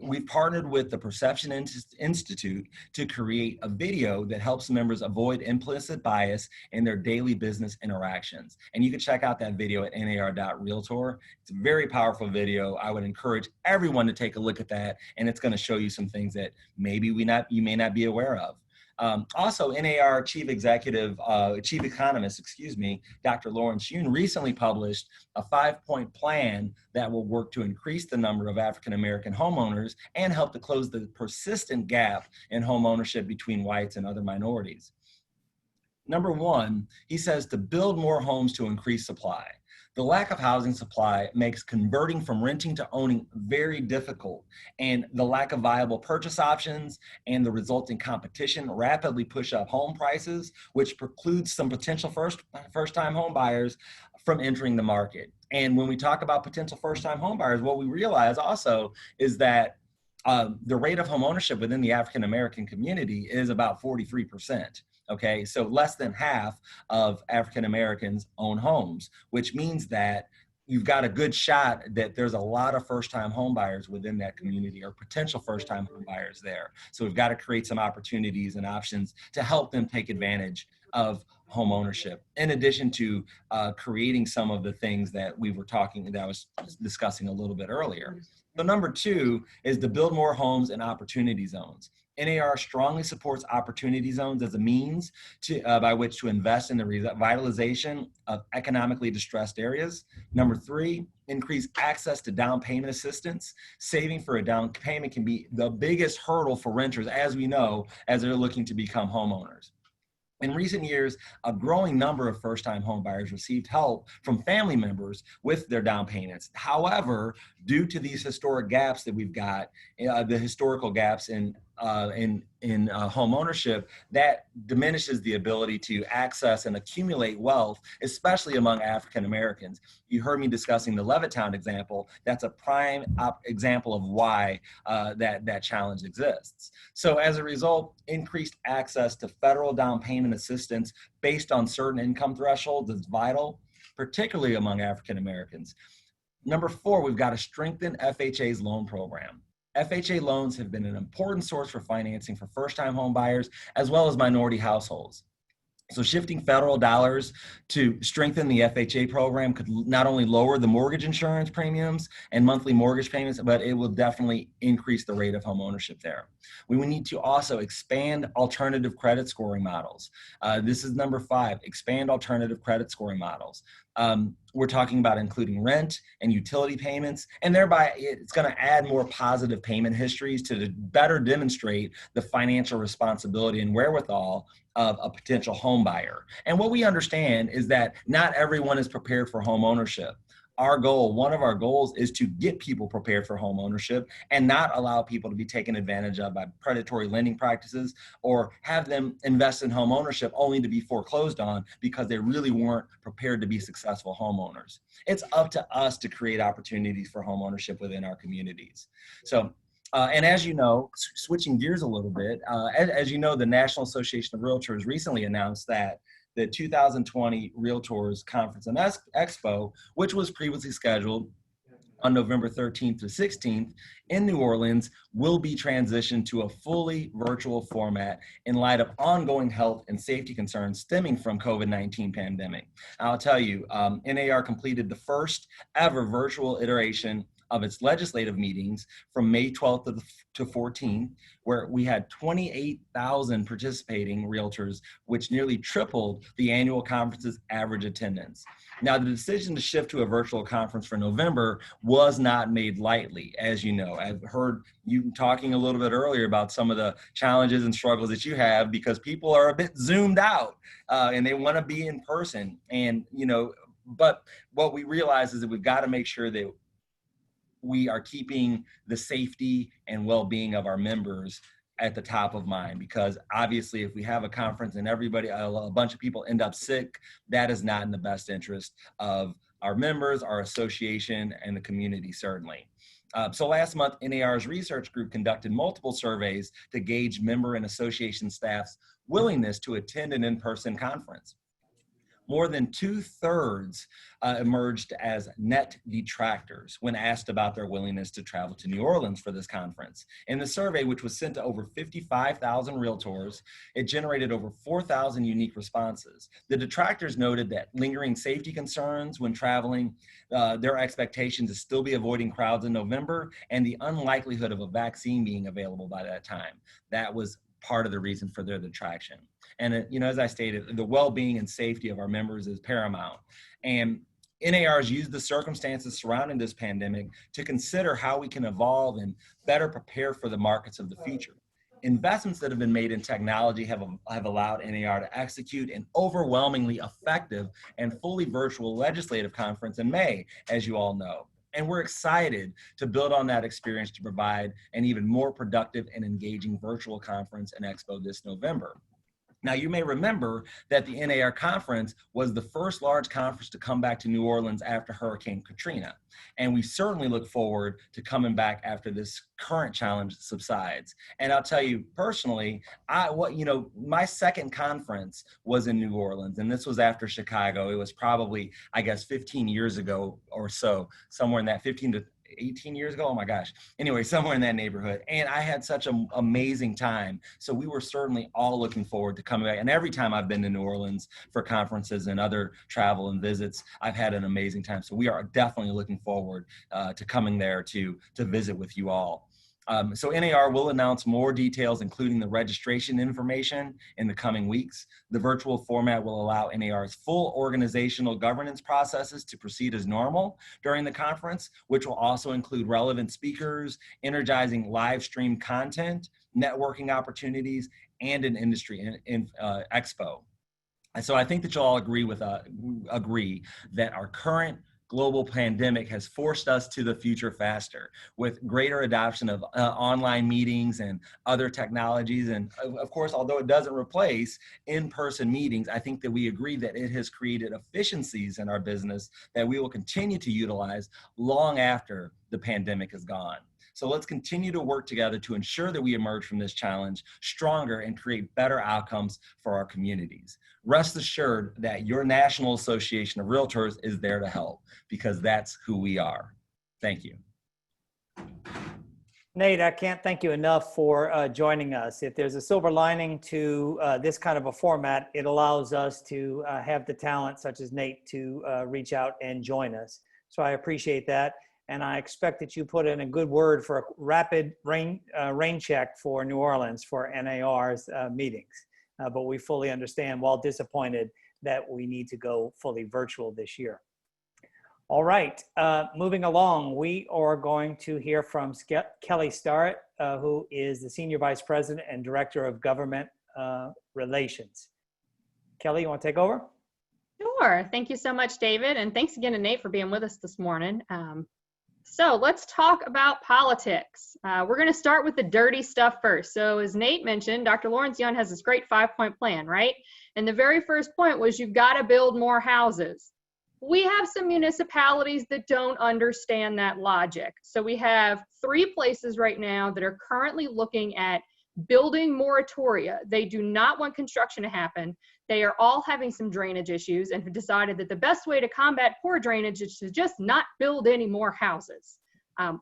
We've partnered with the Perception Institute to create a video that helps members avoid implicit bias in their daily business interactions. And you can check out that video at nar.realtor. It's a very powerful video. I would encourage everyone to take a look at that, and it's going to show you some things that maybe you may not be aware of. Also, NAR Chief Economist, Dr. Lawrence Yun recently published a 5-point plan that will work to increase the number of African-American homeowners and help to close the persistent gap in home ownership between whites and other minorities. Number one, he says to build more homes to increase supply. The lack of housing supply makes converting from renting to owning very difficult, and the lack of viable purchase options and the resulting competition rapidly push up home prices, which precludes some potential first-time home buyers from entering the market. And when we talk about potential first-time home buyers, what we realize also is that the rate of home ownership within the African-American community is about 43%. Okay, so less than half of African Americans own homes, which means that you've got a good shot that there's a lot of first-time home buyers within that community or potential first-time home buyers there. So we've got to create some opportunities and options to help them take advantage of home ownership, in addition to creating some of the things that I was discussing a little bit earlier. So number two is to build more homes in opportunity zones. NAR strongly supports opportunity zones as a means by which to invest in the revitalization of economically distressed areas. Number three, increase access to down payment assistance. Saving for a down payment can be the biggest hurdle for renters, as we know, as they're looking to become homeowners. In recent years, a growing number of first-time home buyers received help from family members with their down payments. However, due to these historic gaps that we've got, the historical gaps in home ownership, that diminishes the ability to access and accumulate wealth, especially among African Americans. You heard me discussing the Levittown example. That's a prime example of why that challenge exists. So as a result, increased access to federal down payment assistance based on certain income thresholds is vital, particularly among African Americans. Number 4, we've got to strengthen FHA's loan program. FHA loans have been an important source for financing for first-time home buyers as well as minority households. So shifting federal dollars to strengthen the FHA program could not only lower the mortgage insurance premiums and monthly mortgage payments, but it will definitely increase the rate of home ownership there. We will need to also expand alternative credit scoring models. This is number 5, expand alternative credit scoring models. We're talking about including rent and utility payments, and thereby it's going to add more positive payment histories to better demonstrate the financial responsibility and wherewithal of a potential home buyer. And what we understand is that not everyone is prepared for home ownership. One of our goals is to get people prepared for home ownership and not allow people to be taken advantage of by predatory lending practices or have them invest in home ownership only to be foreclosed on because they really weren't prepared to be successful homeowners. It's up to us to create opportunities for home ownership within our communities. So, and as you know, switching gears a little bit, as you know, the National Association of Realtors recently announced that the 2020 Realtors Conference and Expo, which was previously scheduled on November 13th to 16th in New Orleans, will be transitioned to a fully virtual format in light of ongoing health and safety concerns stemming from COVID-19 pandemic. I'll tell you, NAR completed the first ever virtual iteration of its legislative meetings from May 12th to 14th, where we had 28,000 participating realtors, which nearly tripled the annual conference's average attendance. Now, the decision to shift to a virtual conference for November was not made lightly, as you know. I've heard you talking a little bit earlier about some of the challenges and struggles that you have because people are a bit zoomed out and they want to be in person. And, but what we realize is that we've got to make sure that we are keeping the safety and well-being of our members at the top of mind, because obviously if we have a conference and a bunch of people end up sick, that is not in the best interest of our members, our association, and the community, certainly. So last month, NAR's research group conducted multiple surveys to gauge member and association staff's willingness to attend an in-person conference. More than 2/3 emerged as net detractors when asked about their willingness to travel to New Orleans for this conference. In the survey, which was sent to over 55,000 realtors, it generated over 4,000 unique responses. The detractors noted that lingering safety concerns when traveling, their expectation to still be avoiding crowds in November, and the unlikelihood of a vaccine being available by that time. That was part of the reason for their detraction. And, as I stated, the well-being and safety of our members is paramount. And NAR has used the circumstances surrounding this pandemic to consider how we can evolve and better prepare for the markets of the future. Investments that have been made in technology have allowed NAR to execute an overwhelmingly effective and fully virtual legislative conference in May, as you all know. And we're excited to build on that experience to provide an even more productive and engaging virtual conference and expo this November. Now, you may remember that the NAR conference was the first large conference to come back to New Orleans after Hurricane Katrina. And we certainly look forward to coming back after this current challenge subsides. And I'll tell you personally, my second conference was in New Orleans, and this was after Chicago. It was probably, 15 years ago or so, somewhere in that 15 to 18 years ago. Oh my gosh. Anyway, somewhere in that neighborhood. And I had such an amazing time. So we were certainly all looking forward to coming back. And every time I've been to New Orleans for conferences and other travel and visits, I've had an amazing time. So we are definitely looking forward to coming there to visit with you all. So NAR will announce more details, including the registration information, in the coming weeks. The virtual format will allow NAR's full organizational governance processes to proceed as normal during the conference, which will also include relevant speakers, energizing live stream content, networking opportunities, and an industry expo. So I think that you'll all agree that our current global pandemic has forced us to the future faster with greater adoption of online meetings and other technologies. And of course, although it doesn't replace in-person meetings, I think that we agree that it has created efficiencies in our business that we will continue to utilize long after the pandemic is gone. So let's continue to work together to ensure that we emerge from this challenge stronger and create better outcomes for our communities. Rest assured that your National Association of Realtors is there to help, because that's who we are. Thank you. Nate, I can't thank you enough for joining us. If there's a silver lining to this kind of a format, it allows us to have the talent such as Nate to reach out and join us. So I appreciate that. And I expect that you put in a good word for a rapid rain check for New Orleans for NAR's meetings. But we fully understand, while disappointed, that we need to go fully virtual this year. All right, moving along, we are going to hear from Kelly Starrett, who is the Senior Vice President and Director of Government Relations. Kelly, you want to take over? Sure. Thank you so much, David. And thanks again to Nate for being with us this morning. So let's talk about politics. We're going to start with the dirty stuff first. So as Nate mentioned, Dr. Lawrence Young has this great 5-point plan, right? And the very first point was you've got to build more houses. We have some municipalities that don't understand that logic. So we have 3 places right now that are currently looking at building moratoria. They do not want construction to happen. They are all having some drainage issues and have decided that the best way to combat poor drainage is to just not build any more houses.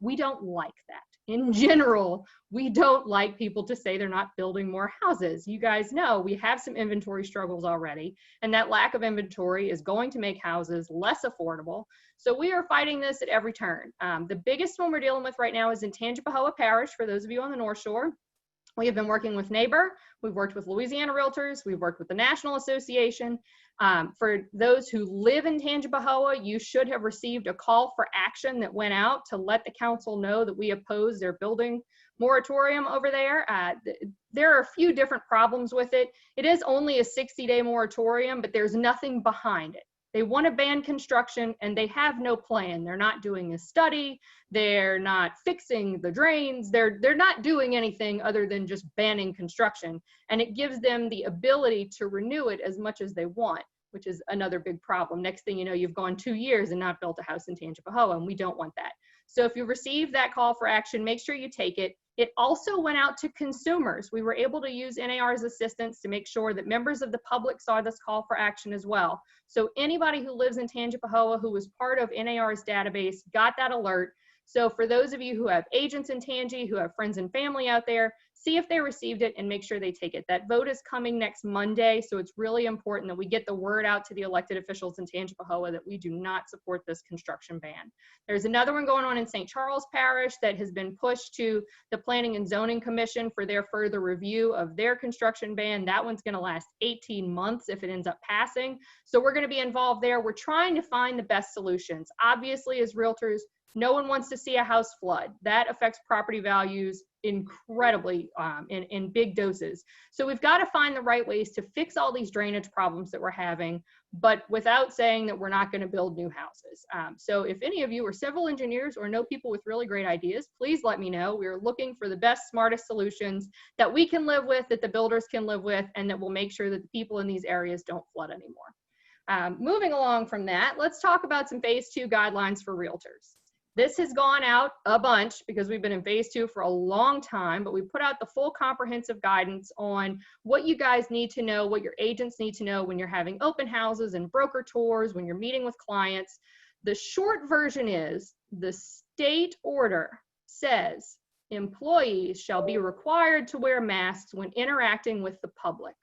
We don't like that. In general, we don't like people to say they're not building more houses. You guys know we have some inventory struggles already, and that lack of inventory is going to make houses less affordable. So we are fighting this at every turn. The biggest one we're dealing with right now is in Tangipahoa Parish, for those of you on the North Shore. We have been working with Neighbor, we've worked with Louisiana Realtors, we've worked with the National Association. For those who live in Tangipahoa, you should have received a call for action that went out to let the council know that we oppose their building moratorium over there. There are a few different problems with it. It is only a 60-day moratorium, but there's nothing behind it. They want to ban construction and they have no plan. They're not doing a study. They're not fixing the drains. They're not doing anything other than just banning construction. And it gives them the ability to renew it as much as they want, which is another big problem. Next thing you know, you've gone 2 years and not built a house in Tangipahoa, and we don't want that. So if you receive that call for action, make sure you take it. It also went out to consumers. We were able to use NAR's assistance to make sure that members of the public saw this call for action as well. So anybody who lives in Tangipahoa who was part of NAR's database got that alert. So for those of you who have agents in Tangi, who have friends and family out there, see if they received it and make sure they take it. That vote is coming next Monday, so it's really important that we get the word out to the elected officials in Tangipahoa that we do not support this construction ban. There's another one going on in St. Charles Parish that has been pushed to the Planning and Zoning Commission for their further review of their construction ban. That one's going to last 18 months if it ends up passing. So we're going to be involved there. We're trying to find the best solutions. Obviously, as realtors, no one wants to see a house flood. That affects property values incredibly in big doses. So we've got to find the right ways to fix all these drainage problems that we're having, but without saying that we're not going to build new houses. So if any of you are civil engineers or know people with really great ideas, please let me know. We're looking for the best, smartest solutions that we can live with, that the builders can live with, and that will make sure that the people in these areas don't flood anymore. Moving along from that, let's talk about some phase 2 guidelines for realtors. This has gone out a bunch because we've been in phase 2 for a long time, but we put out the full comprehensive guidance on what you guys need to know, what your agents need to know when you're having open houses and broker tours, when you're meeting with clients. The short version is the state order says employees shall be required to wear masks when interacting with the public.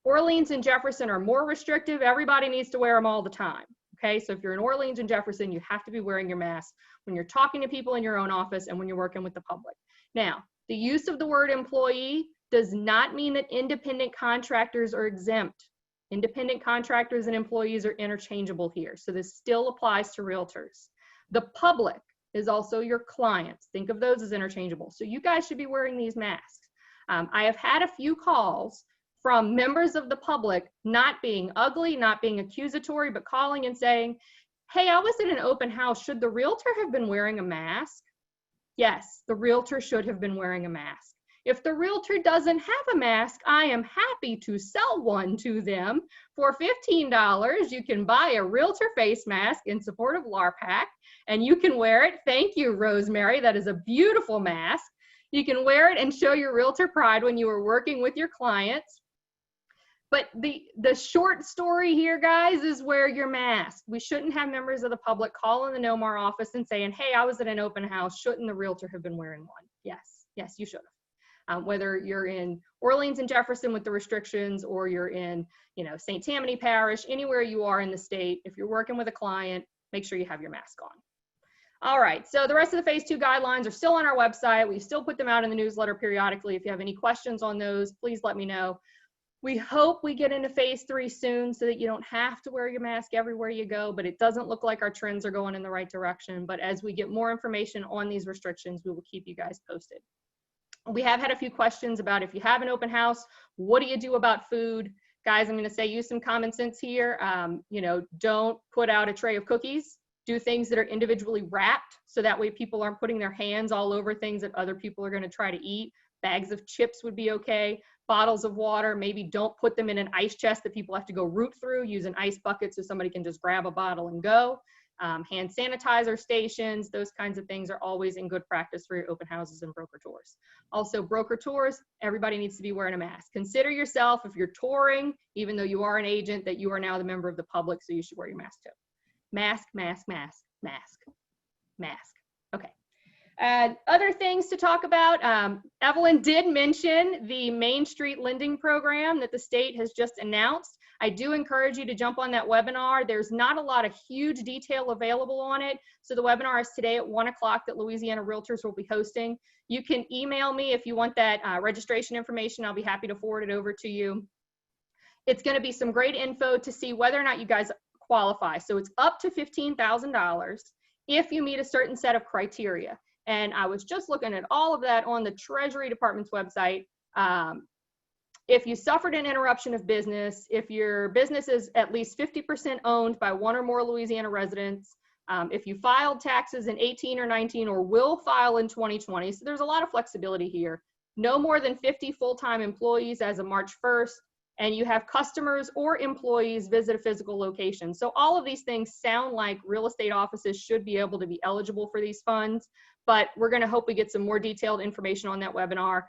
Orleans and Jefferson are more restrictive. Everybody needs to wear them all the time. Okay, so if you're in Orleans and Jefferson, you have to be wearing your mask when you're talking to people in your own office and when you're working with the public. Now, the use of the word employee does not mean that independent contractors are exempt. Independent contractors and employees are interchangeable here, so this still applies to realtors. The public is also your clients. Think of those as interchangeable. So you guys should be wearing these masks. I have had a few calls from members of the public not being ugly, not being accusatory, but calling and saying, hey, I was at an open house. Should the realtor have been wearing a mask? Yes, the realtor should have been wearing a mask. If the realtor doesn't have a mask, I am happy to sell one to them. For $15, you can buy a realtor face mask in support of LARPAC, and you can wear it. Thank you, Rosemary. That is a beautiful mask. You can wear it and show your realtor pride when you are working with your clients. But the short story here, guys, is wear your mask. We shouldn't have members of the public calling the NOMAR office and saying, hey, I was at an open house. Shouldn't the realtor have been wearing one? Yes, you should have. Whether you're in Orleans and Jefferson with the restrictions, or you're in, St. Tammany Parish, anywhere you are in the state, if you're working with a client, make sure you have your mask on. All right, so the rest of the phase 2 guidelines are still on our website. We still put them out in the newsletter periodically. If you have any questions on those, please let me know. We hope we get into phase 3 soon so that you don't have to wear your mask everywhere you go, but it doesn't look like our trends are going in the right direction. But as we get more information on these restrictions, we will keep you guys posted. We have had a few questions about if you have an open house, what do you do about food? Guys, I'm going to say use some common sense here. Don't put out a tray of cookies. Do things that are individually wrapped, so that way people aren't putting their hands all over things that other people are going to try to eat. Bags of chips would be okay. Bottles of water, maybe don't put them in an ice chest that people have to go root through. Use an ice bucket so somebody can just grab a bottle and go. Hand sanitizer stations, those kinds of things are always in good practice for your open houses and broker tours. Also, broker tours, everybody needs to be wearing a mask. Consider yourself, if you're touring, even though you are an agent, that you are now the member of the public, so you should wear your mask too. Mask, mask, mask, mask, mask. Okay. Other things to talk about, Evelyn did mention the Main Street lending program that the state has just announced. I do encourage you to jump on that webinar. There's not a lot of huge detail available on it. So the webinar is today at 1 o'clock that Louisiana Realtors will be hosting. You can email me if you want that registration information. I'll be happy to forward it over to you. It's going to be some great info to see whether or not you guys qualify. So it's up to $15,000 if you meet a certain set of criteria. And I was just looking at all of that on the Treasury Department's website. If you suffered an interruption of business, if your business is at least 50% owned by one or more Louisiana residents, if you filed taxes in 18 or 19 or will file in 2020, so there's a lot of flexibility here. No more than 50 full-time employees as of March 1st, and you have customers or employees visit a physical location. So all of these things sound like real estate offices should be able to be eligible for these funds, but we're gonna hope we get some more detailed information on that webinar.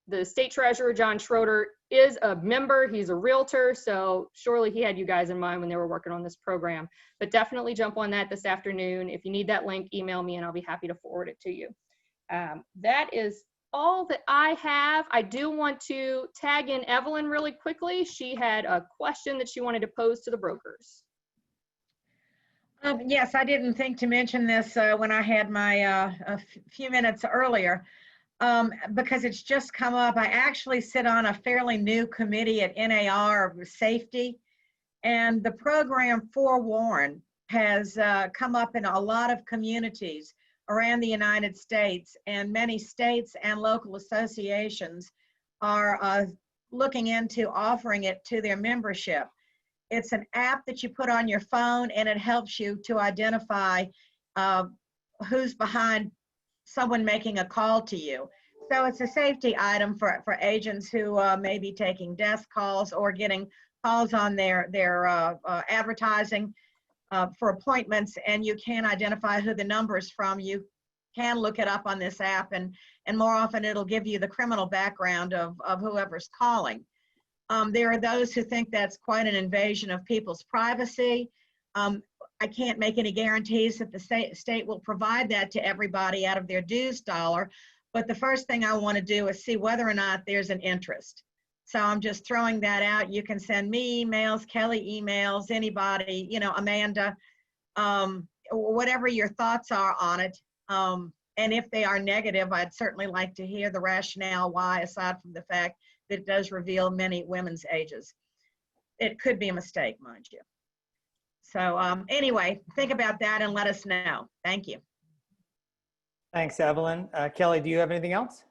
The state treasurer, John Schroeder, is a member, he's a realtor, so surely he had you guys in mind when they were working on this program. But definitely jump on that this afternoon. If you need that link, email me and I'll be happy to forward it to you. That is all that I have. I do want to tag in Evelyn really quickly. She had a question that she wanted to pose to the brokers. Yes, I didn't think to mention this when I had my a few minutes earlier, because it's just come up. I actually sit on a fairly new committee at NAR of safety, and the program Forewarn has come up in a lot of communities around the United States, and many states and local associations are looking into offering it to their membership. It's an app that you put on your phone, and it helps you to identify who's behind someone making a call to you. So it's a safety item for agents who may be taking desk calls or getting calls on their advertising for appointments, and you can identify who the number is from. You can look it up on this app, and more often it'll give you the criminal background of whoever's calling. There are those who think that's quite an invasion of people's privacy. I can't make any guarantees that the state will provide that to everybody out of their dues dollar, but the first thing I want to do is see whether or not there's an interest. So I'm just throwing that out. You can send me emails, Kelly emails, anybody, Amanda, whatever your thoughts are on it. And if they are negative, I'd certainly like to hear the rationale why, aside from the fact that it does reveal many women's ages. It could be a mistake, mind you. So anyway, think about that and let us know. Thank you. Thanks, Evelyn. Kelly, do you have anything else?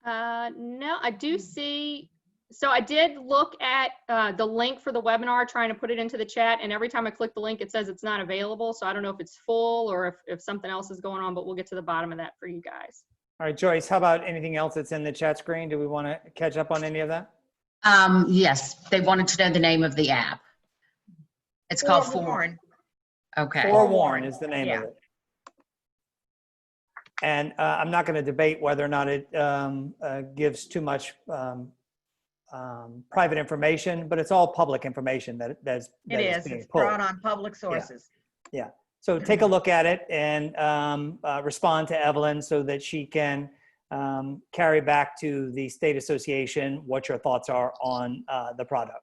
No, I do see. So I did look at the link for the webinar, trying to put it into the chat, and every time I click the link, it says it's not available. So I don't know if it's full or if something else is going on, but we'll get to the bottom of that for you guys. All right, Joyce, how about anything else that's in the chat screen? Do we want to catch up on any of that? Yes, they wanted to know the name of the app. It's called Forewarn. Okay. Forewarn is the name Yeah. of it. And I'm not going to debate whether or not it gives too much private information, but it's all public information that is It being is. It's pulled. brought on public sources. Yeah. So take a look at it and respond to Evelyn so that she can carry back to the state association what your thoughts are on the product.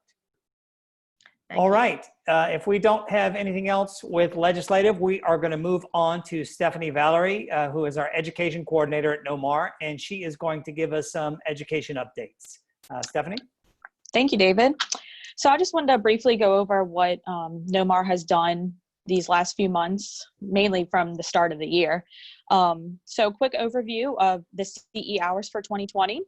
Thank All you. right. If we don't have anything else with legislative, we are going to move on to Stephanie Valerie, who is our education coordinator at NOMAR, and she is going to give us some education updates. Stephanie? Thank you, David. So I just wanted to briefly go over what NOMAR has done these last few months, mainly from the start of the year. So quick overview of the CE hours for 2020.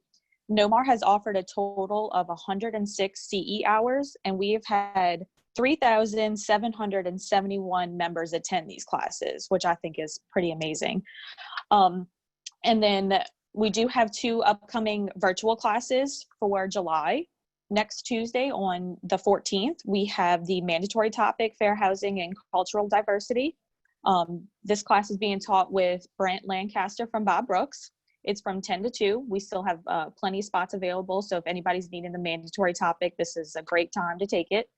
NOMAR has offered a total of 106 CE hours, and we have had 3,771 members attend these classes, which I think is pretty amazing. And then we do have 2 upcoming virtual classes for July. Next Tuesday on the 14th, we have the mandatory topic, Fair Housing and Cultural Diversity. This class is being taught with Brant Lancaster from Bob Brooks. It's from 10 to 2. We still have plenty of spots available, so if anybody's needing the mandatory topic, this is a great time to take it.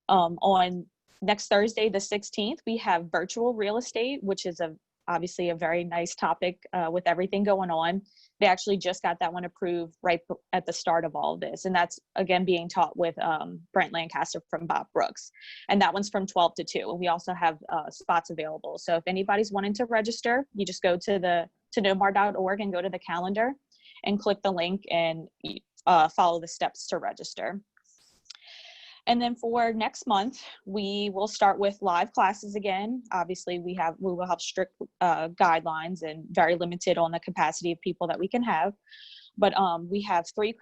On next Thursday, the 16th, we have virtual real estate, which is obviously a very nice topic with everything going on. They actually just got that one approved right at the start of all of this. And that's, again, being taught with Brent Lancaster from Bob Brooks. And that one's from 12 to 2. And we also have spots available. So if anybody's wanting to register, you just go to nomar.org and go to the calendar and click the link and follow the steps to register. And then for next month, we will start with live classes again. Obviously, we will have strict guidelines and very limited on the capacity of people that we can have. But we have 3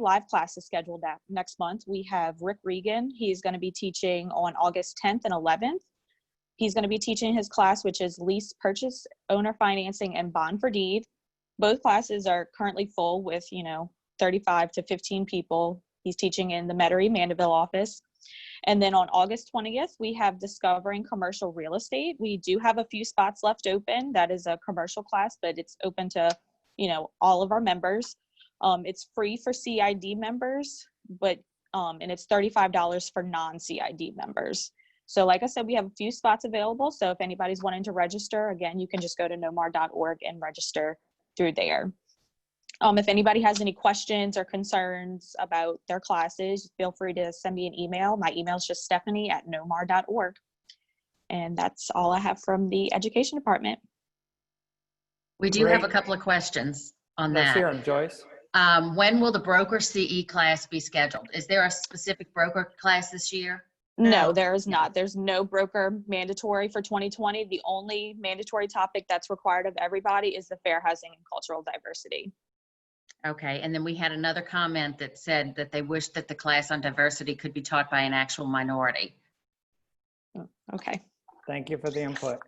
live classes scheduled next month. We have Rick Regan. He's going to be teaching on August 10th and 11th. He's going to be teaching his class, which is Lease Purchase, Owner Financing, and Bond for Deed. Both classes are currently full with, 35 to 15 people. He's teaching in the Metairie Mandeville office. And then on August 20th, we have Discovering Commercial Real Estate. We do have a few spots left open. That is a commercial class, but it's open to, all of our members. It's free for CID members, but and it's $35 for non-CID members. So like I said, we have a few spots available. So if anybody's wanting to register, again, you can just go to nomar.org and register through there. If anybody has any questions or concerns about their classes, feel free to send me an email. My email is just stephanie@nomar.org. And that's all I have from the education department. We do have a couple of questions on Let's that. hear them, Joyce. When will the broker CE class be scheduled? Is there a specific broker class this year? No, there is not. There's no broker mandatory for 2020. The only mandatory topic that's required of everybody is the fair housing and cultural diversity. Okay, and then we had another comment that said that they wish that the class on diversity could be taught by an actual minority. Okay. Thank you for the input.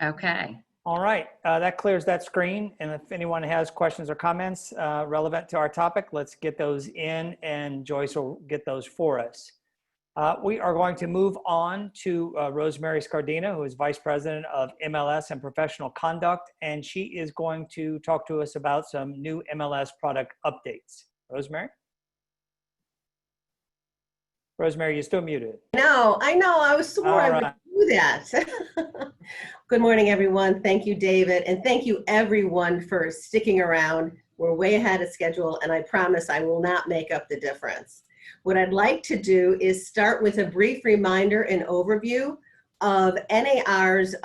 Okay. All right, that clears that screen. And if anyone has questions or comments relevant to our topic, let's get those in and Joyce will get those for us. We are going to move on to Rosemary Scardina, who is Vice President of MLS and Professional Conduct, and she is going to talk to us about some new MLS product updates. Rosemary? Rosemary, you're still muted. I know. I was swore I would do that. Good morning, everyone. Thank you, David, and thank you, everyone, for sticking around. We're way ahead of schedule, and I promise I will not make up the difference. What I'd like to do is start with a brief reminder and overview of NAR's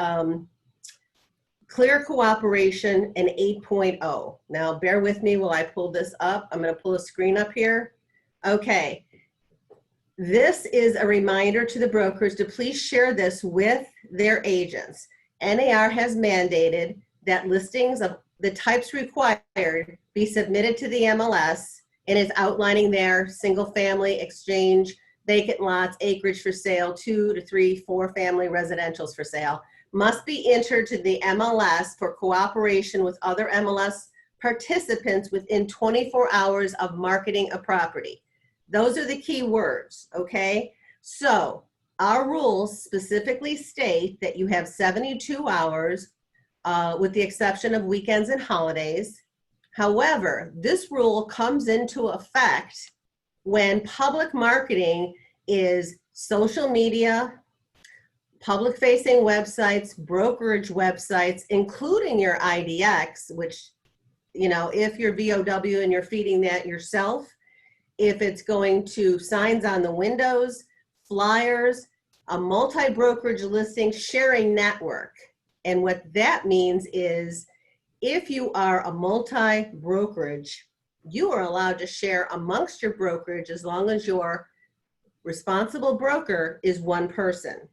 Clear Cooperation and 8.0. Now, bear with me while I pull this up. I'm going to pull a screen up here. Okay. This is a reminder to the brokers to please share this with their agents. NAR has mandated that listings of the types required be submitted to the MLS, and is outlining there single family, exchange, vacant lots, acreage for sale, 2 to 3, 4 family residentials for sale, must be entered to the MLS for cooperation with other MLS participants within 24 hours of marketing a property. Those are the key words, okay? So our rules specifically state that you have 72 hours with the exception of weekends and holidays. However, this rule comes into effect when public marketing is social media, public-facing websites, brokerage websites, including your IDX, which, you know, if you're VOW and you're feeding that yourself, if it's going to signs on the windows, flyers, a multi-brokerage listing sharing network. And what that means is if you are a multi-brokerage, you are allowed to share amongst your brokerage as long as your responsible broker is one person.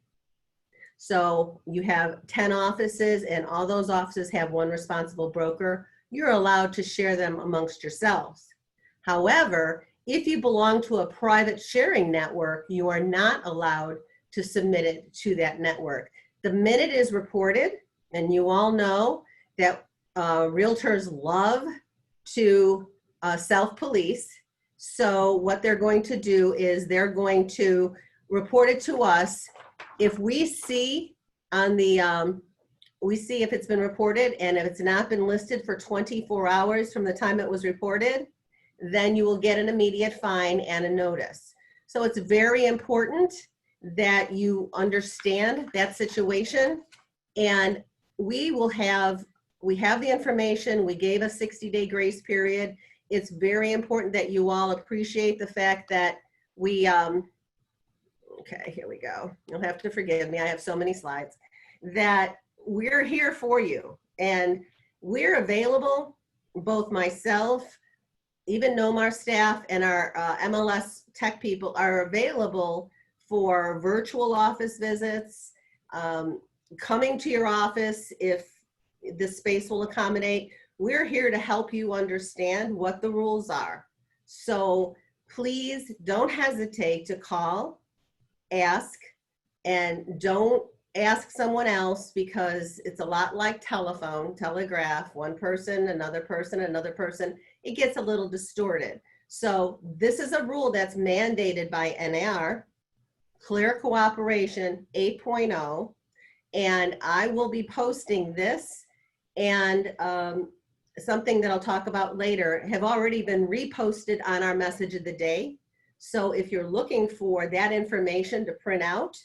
So you have 10 offices and all those offices have one responsible broker. You're allowed to share them amongst yourselves. However, if you belong to a private sharing network, you are not allowed to submit it to that network. The minute it is reported, and you all know that realtors love to self-police. So what they're going to do is they're going to report it to us. If we see on the, we see if it's been reported, and if it's not been listed for 24 hours from the time it was reported, then you will get an immediate fine and a notice. So it's very important that you understand that situation, and we have the information. We gave a 60-day grace period. It's very important that you all appreciate the fact that we, okay, here we go. You'll have to forgive me. I have so many slides. That we're here for you, and we're available, both myself, even Nomar staff, and our MLS tech people are available for virtual office visits, coming to your office if this space will accommodate. We're here to help you understand what the rules are. So please don't hesitate to call, ask, and don't ask someone else, because it's a lot like telegraph, one person, another person, another person. It gets a little distorted. So this is a rule that's mandated by NAR, Clear Cooperation 8.0, and I will be posting this and something that I'll talk about later have already been reposted on our message of the day. So if you're looking for that information to print out,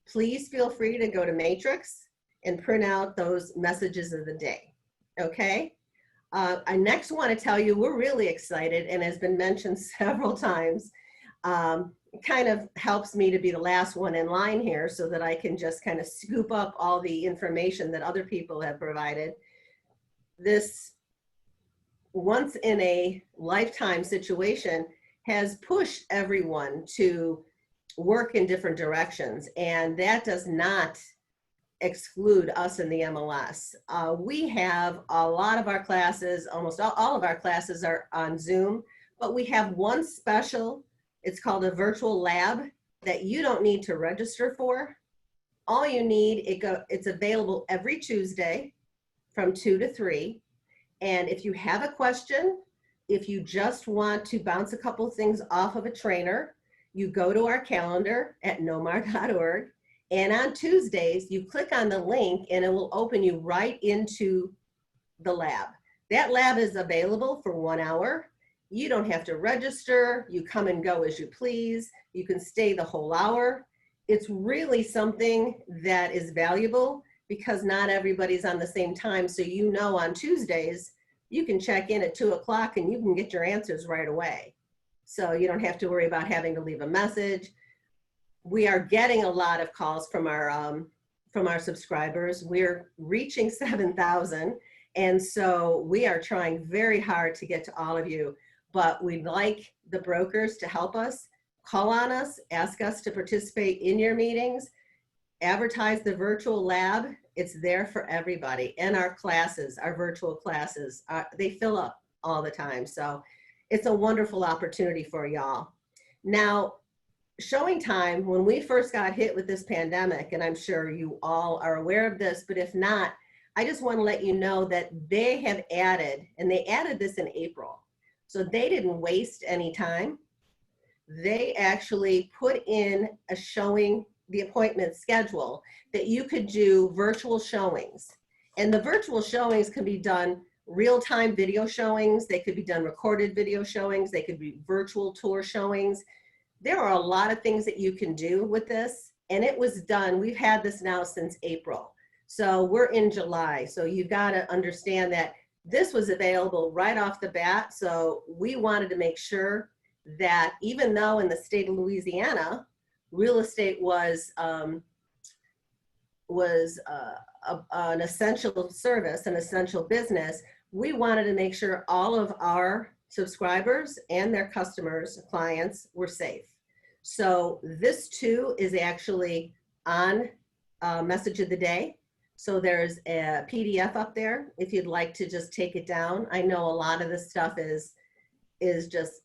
please feel free to go to Matrix and print out those messages of the day, okay? I next want to tell you we're really excited, and has been mentioned several times. It kind of helps me to be the last one in line here so that I can just kind of scoop up all the information that other people have provided. This once in a lifetime situation has pushed everyone to work in different directions, and that does not exclude us in the MLS. We have a lot of our classes, almost all of our classes are on Zoom, but we have one special, it's called a virtual lab, that you don't need to register for. All you need, it's available every Tuesday from 2 to 3. And if you have a question, if you just want to bounce a couple things off of a trainer, you go to our calendar at nomar.org. And on Tuesdays, you click on the link and it will open you right into the lab. That lab is available for 1 hour. You don't have to register. You come and go as you please. You can stay the whole hour. It's really something that is valuable because not everybody's on the same time. So you know on Tuesdays, you can check in at 2 o'clock and you can get your answers right away. So you don't have to worry about having to leave a message. We are getting a lot of calls from our subscribers. We're reaching 7,000. And so we are trying very hard to get to all of you, but we'd like the brokers to help us. Call on us, ask us to participate in your meetings, advertise the virtual lab It's there for everybody. And our classes, our virtual classes, they fill up all the time. So it's a wonderful opportunity for y'all. Now, showing time, when we first got hit with this pandemic, and I'm sure you all are aware of this, but if not, I just want to let you know that they have added, and they added this in April. So they didn't waste any time. They actually put in a showing, the appointment schedule, that you could do virtual showings. And the virtual showings can be done real-time video showings. They could be done recorded video showings. They could be virtual tour showings. There are a lot of things that you can do with this. And it was done, we've had this now since April. So we're in July. So you've got to understand that this was available right off the bat. So we wanted to make sure that even though in the state of Louisiana, real estate was an essential service, an essential business, we wanted to make sure all of our subscribers and their customers, clients, were safe. So this too is actually on Message of the Day. So there's a PDF up there if you'd like to just take it down. I know a lot of this stuff is just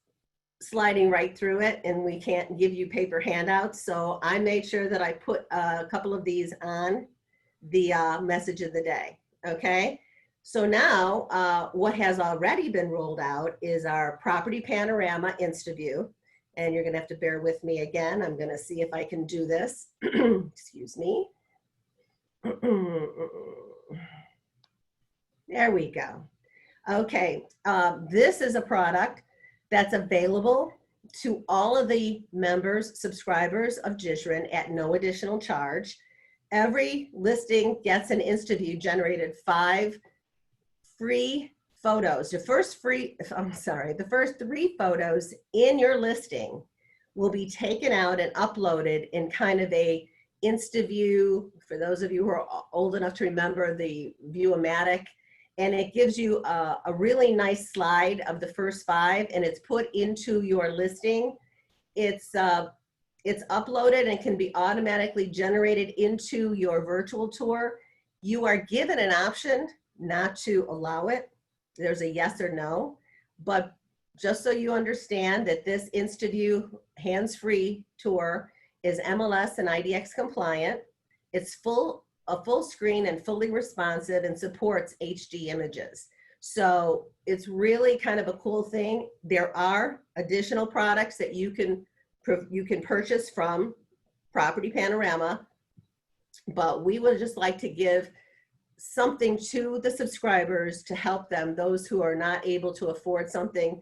sliding right through it, and we can't give you paper handouts. So I made sure that I put a couple of these on the Message of the Day, okay? So now what has already been rolled out is our Property Panorama InstaView, and you're gonna have to bear with me again. I'm gonna see if I can do this. Excuse me. There we go. Okay, this is a product that's available to all of the members, subscribers of GSREIN at no additional charge. Every listing gets an InstaView generated 5 free photos. The first 3 photos in your listing will be taken out and uploaded in kind of a InstaView, for those of you who are old enough to remember the View-O-Matic, and it gives you a really nice slide of the first 5, and it's put into your listing. It's uploaded and can be automatically generated into your virtual tour. You are given an option not to allow it. There's a yes or no, but just so you understand that this InstaView hands-free tour is MLS and IDX compliant. It's a full screen and fully responsive and supports HD images. So it's really kind of a cool thing. There are additional products that you can purchase from Property Panorama, but we would just like to give something to the subscribers to help them, those who are not able to afford something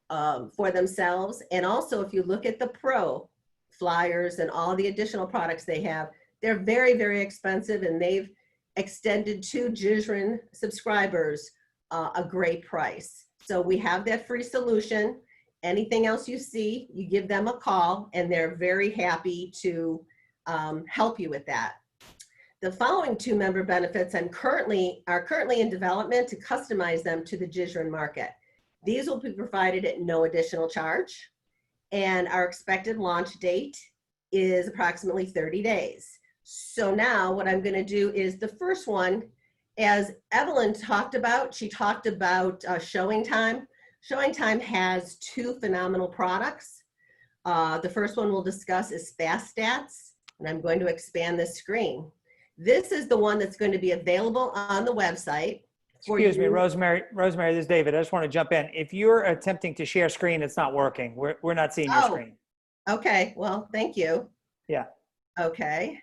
for themselves. And also, if you look at the Pro flyers and all the additional products they have, they're very, very expensive, and they've extended to GSREIN subscribers a great price. So we have that free solution. Anything else you see, you give them a call, and they're very happy to help you with that. The following 2 member benefits are currently in development to customize them to the GSREIN market. These will be provided at no additional charge, and our expected launch date is approximately 30 days. So now what I'm going to do is the first one, as Evelyn talked about, she talked about Showing Time. Showing Time has 2 phenomenal products. The first one we'll discuss is Fast Stats, and I'm going to expand this screen. This is the one that's going to be available on the website. Excuse me, Rosemary, this is David. I just want to jump in. If you're attempting to share screen, it's not working. We're not seeing your screen. Okay, well, thank you. Yeah. Okay.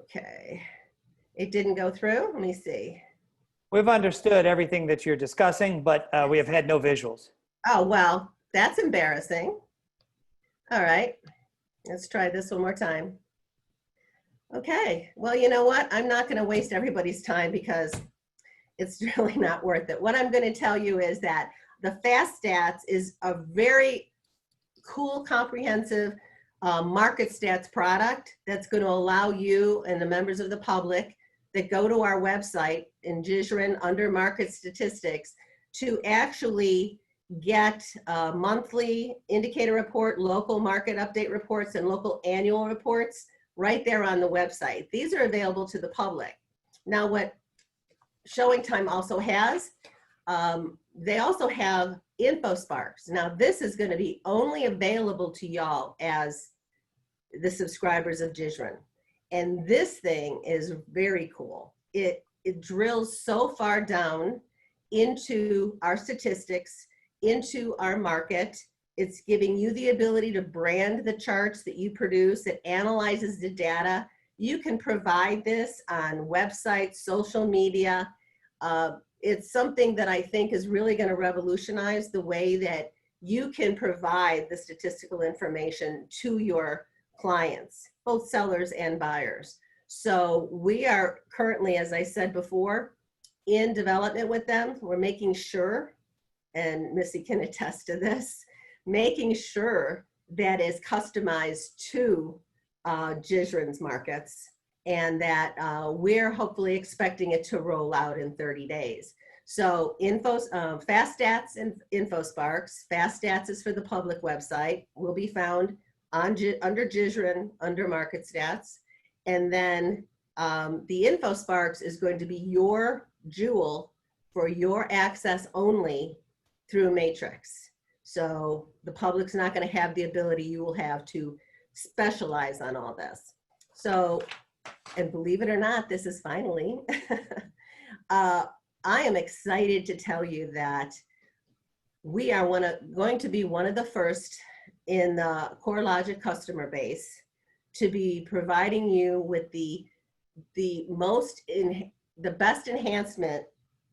Okay. It didn't go through? Let me see. We've understood everything that you're discussing, but we have had no visuals. Oh, well, that's embarrassing. All right. Let's try this one more time. Okay. Well, you know what? I'm not going to waste everybody's time because it's really not worth it. What I'm going to tell you is that the Fast Stats is a very cool, comprehensive market stats product that's going to allow you and the members of the public that go to our website in GSREIN under market statistics to actually get a monthly indicator report, local market update reports, and local annual reports right there on the website. These are available to the public. Now, what Showing Time also has, they also have InfoSparks. Now, this is going to be only available to y'all as the subscribers of GSREIN. And this thing is very cool. It drills so far down into our statistics, into our market. It's giving you the ability to brand the charts that you produce. It analyzes the data. You can provide this on websites, social media. It's something that I think is really going to revolutionize the way that you can provide the statistical information to your clients, both sellers and buyers. So we are currently, as I said before, in development with them. We're making sure, and Missy can attest to this, making sure that is customized to GSREIN's markets, and that we're hopefully expecting it to roll out in 30 days. So Fast Stats and InfoSparks. Fast Stats is for the public website, will be found under GSREIN, under Market Stats. And then the InfoSparks is going to be your jewel for your access only through Matrix. So the public's not going to have the ability you will have to specialize on all this. So, and believe it or not, this is finally, I am excited to tell you that we are going to be one of the first in the CoreLogic customer base to be providing you with the best enhancement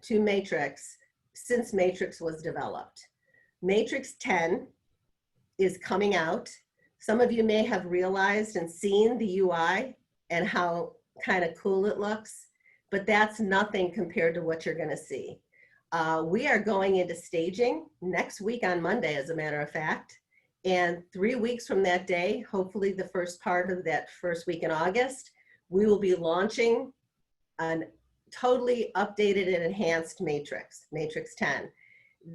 to Matrix since Matrix was developed. Matrix 10 is coming out. Some of you may have realized and seen the UI and how kind of cool it looks, but that's nothing compared to what you're going to see. We are going into staging next week on Monday, as a matter of fact. And 3 weeks from that day, hopefully the first part of that first week in August, we will be launching a totally updated and enhanced Matrix, Matrix 10.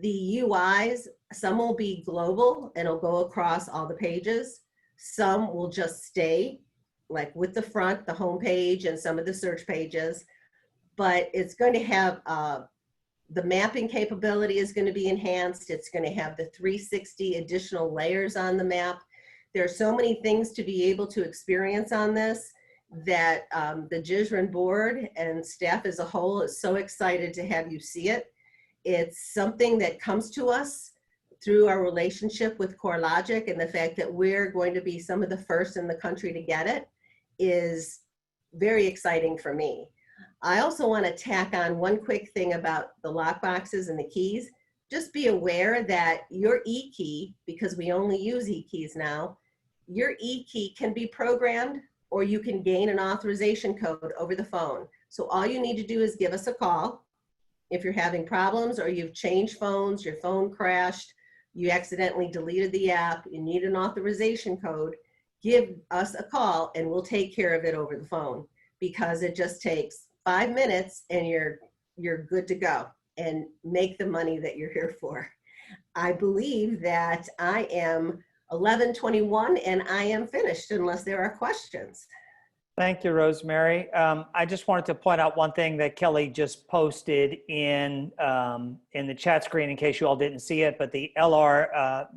The UIs, some will be global and it'll go across all the pages. Some will just stay like with the front, the home page, and some of the search pages. But it's going to have the mapping capability is going to be enhanced. It's going to have the 360 additional layers on the map. There are so many things to be able to experience on this that the GSREIN board and staff as a whole is so excited to have you see it. It's something that comes to us through our relationship with CoreLogic, and the fact that we're going to be some of the first in the country to get it is very exciting for me. I also want to tack on one quick thing about the lock boxes and the keys. Just be aware that your e-key, because we only use e-keys now, your e-key can be programmed, or you can gain an authorization code over the phone. So all you need to do is give us a call. If you're having problems or you've changed phones, your phone crashed, you accidentally deleted the app, you need an authorization code, give us a call and we'll take care of it over the phone, because it just takes 5 minutes and you're good to go and make the money that you're here for. I believe that I am 11:21 and I am finished unless there are questions. Thank you, Rosemary. I just wanted to point out one thing that Kelly just posted in the chat screen in case you all didn't see it, but the LR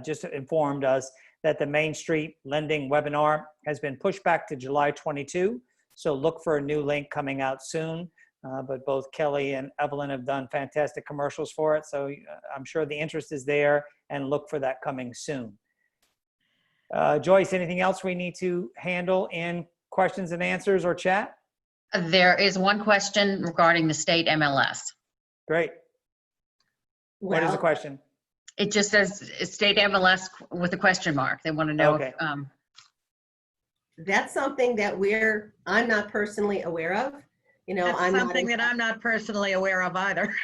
just informed us that the Main Street lending webinar has been pushed back to July 22. So look for a new link coming out soon. But both Kelly and Evelyn have done fantastic commercials for it. So I'm sure the interest is there, and look for that coming soon. Joyce, anything else we need to handle in questions and answers or chat? There is one question regarding the state MLS. Great. What is the question? It just says state MLS with a question mark. They want to know okay. If, that's something that I'm not personally aware of. You know, that's something that I'm not personally aware of either.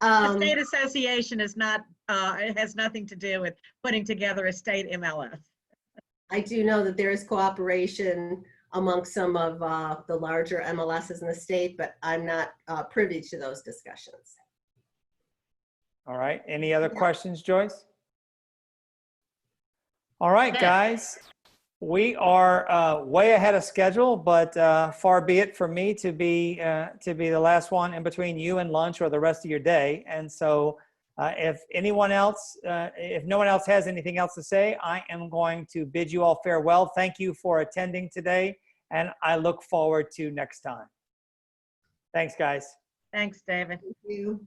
The state association is not, it has nothing to do with putting together a state MLS. I do know that there is cooperation among some of the larger MLSs in the state, but I'm not privy to those discussions. All right. Any other questions, Joyce? All right, guys. We are way ahead of schedule, but far be it from me to be the last one in between you and lunch or the rest of your day. And so if anyone else, if no one else has anything else to say, I am going to bid you all farewell. Thank you for attending today, and I look forward to next time. Thanks, guys. Thanks, David. Thank you.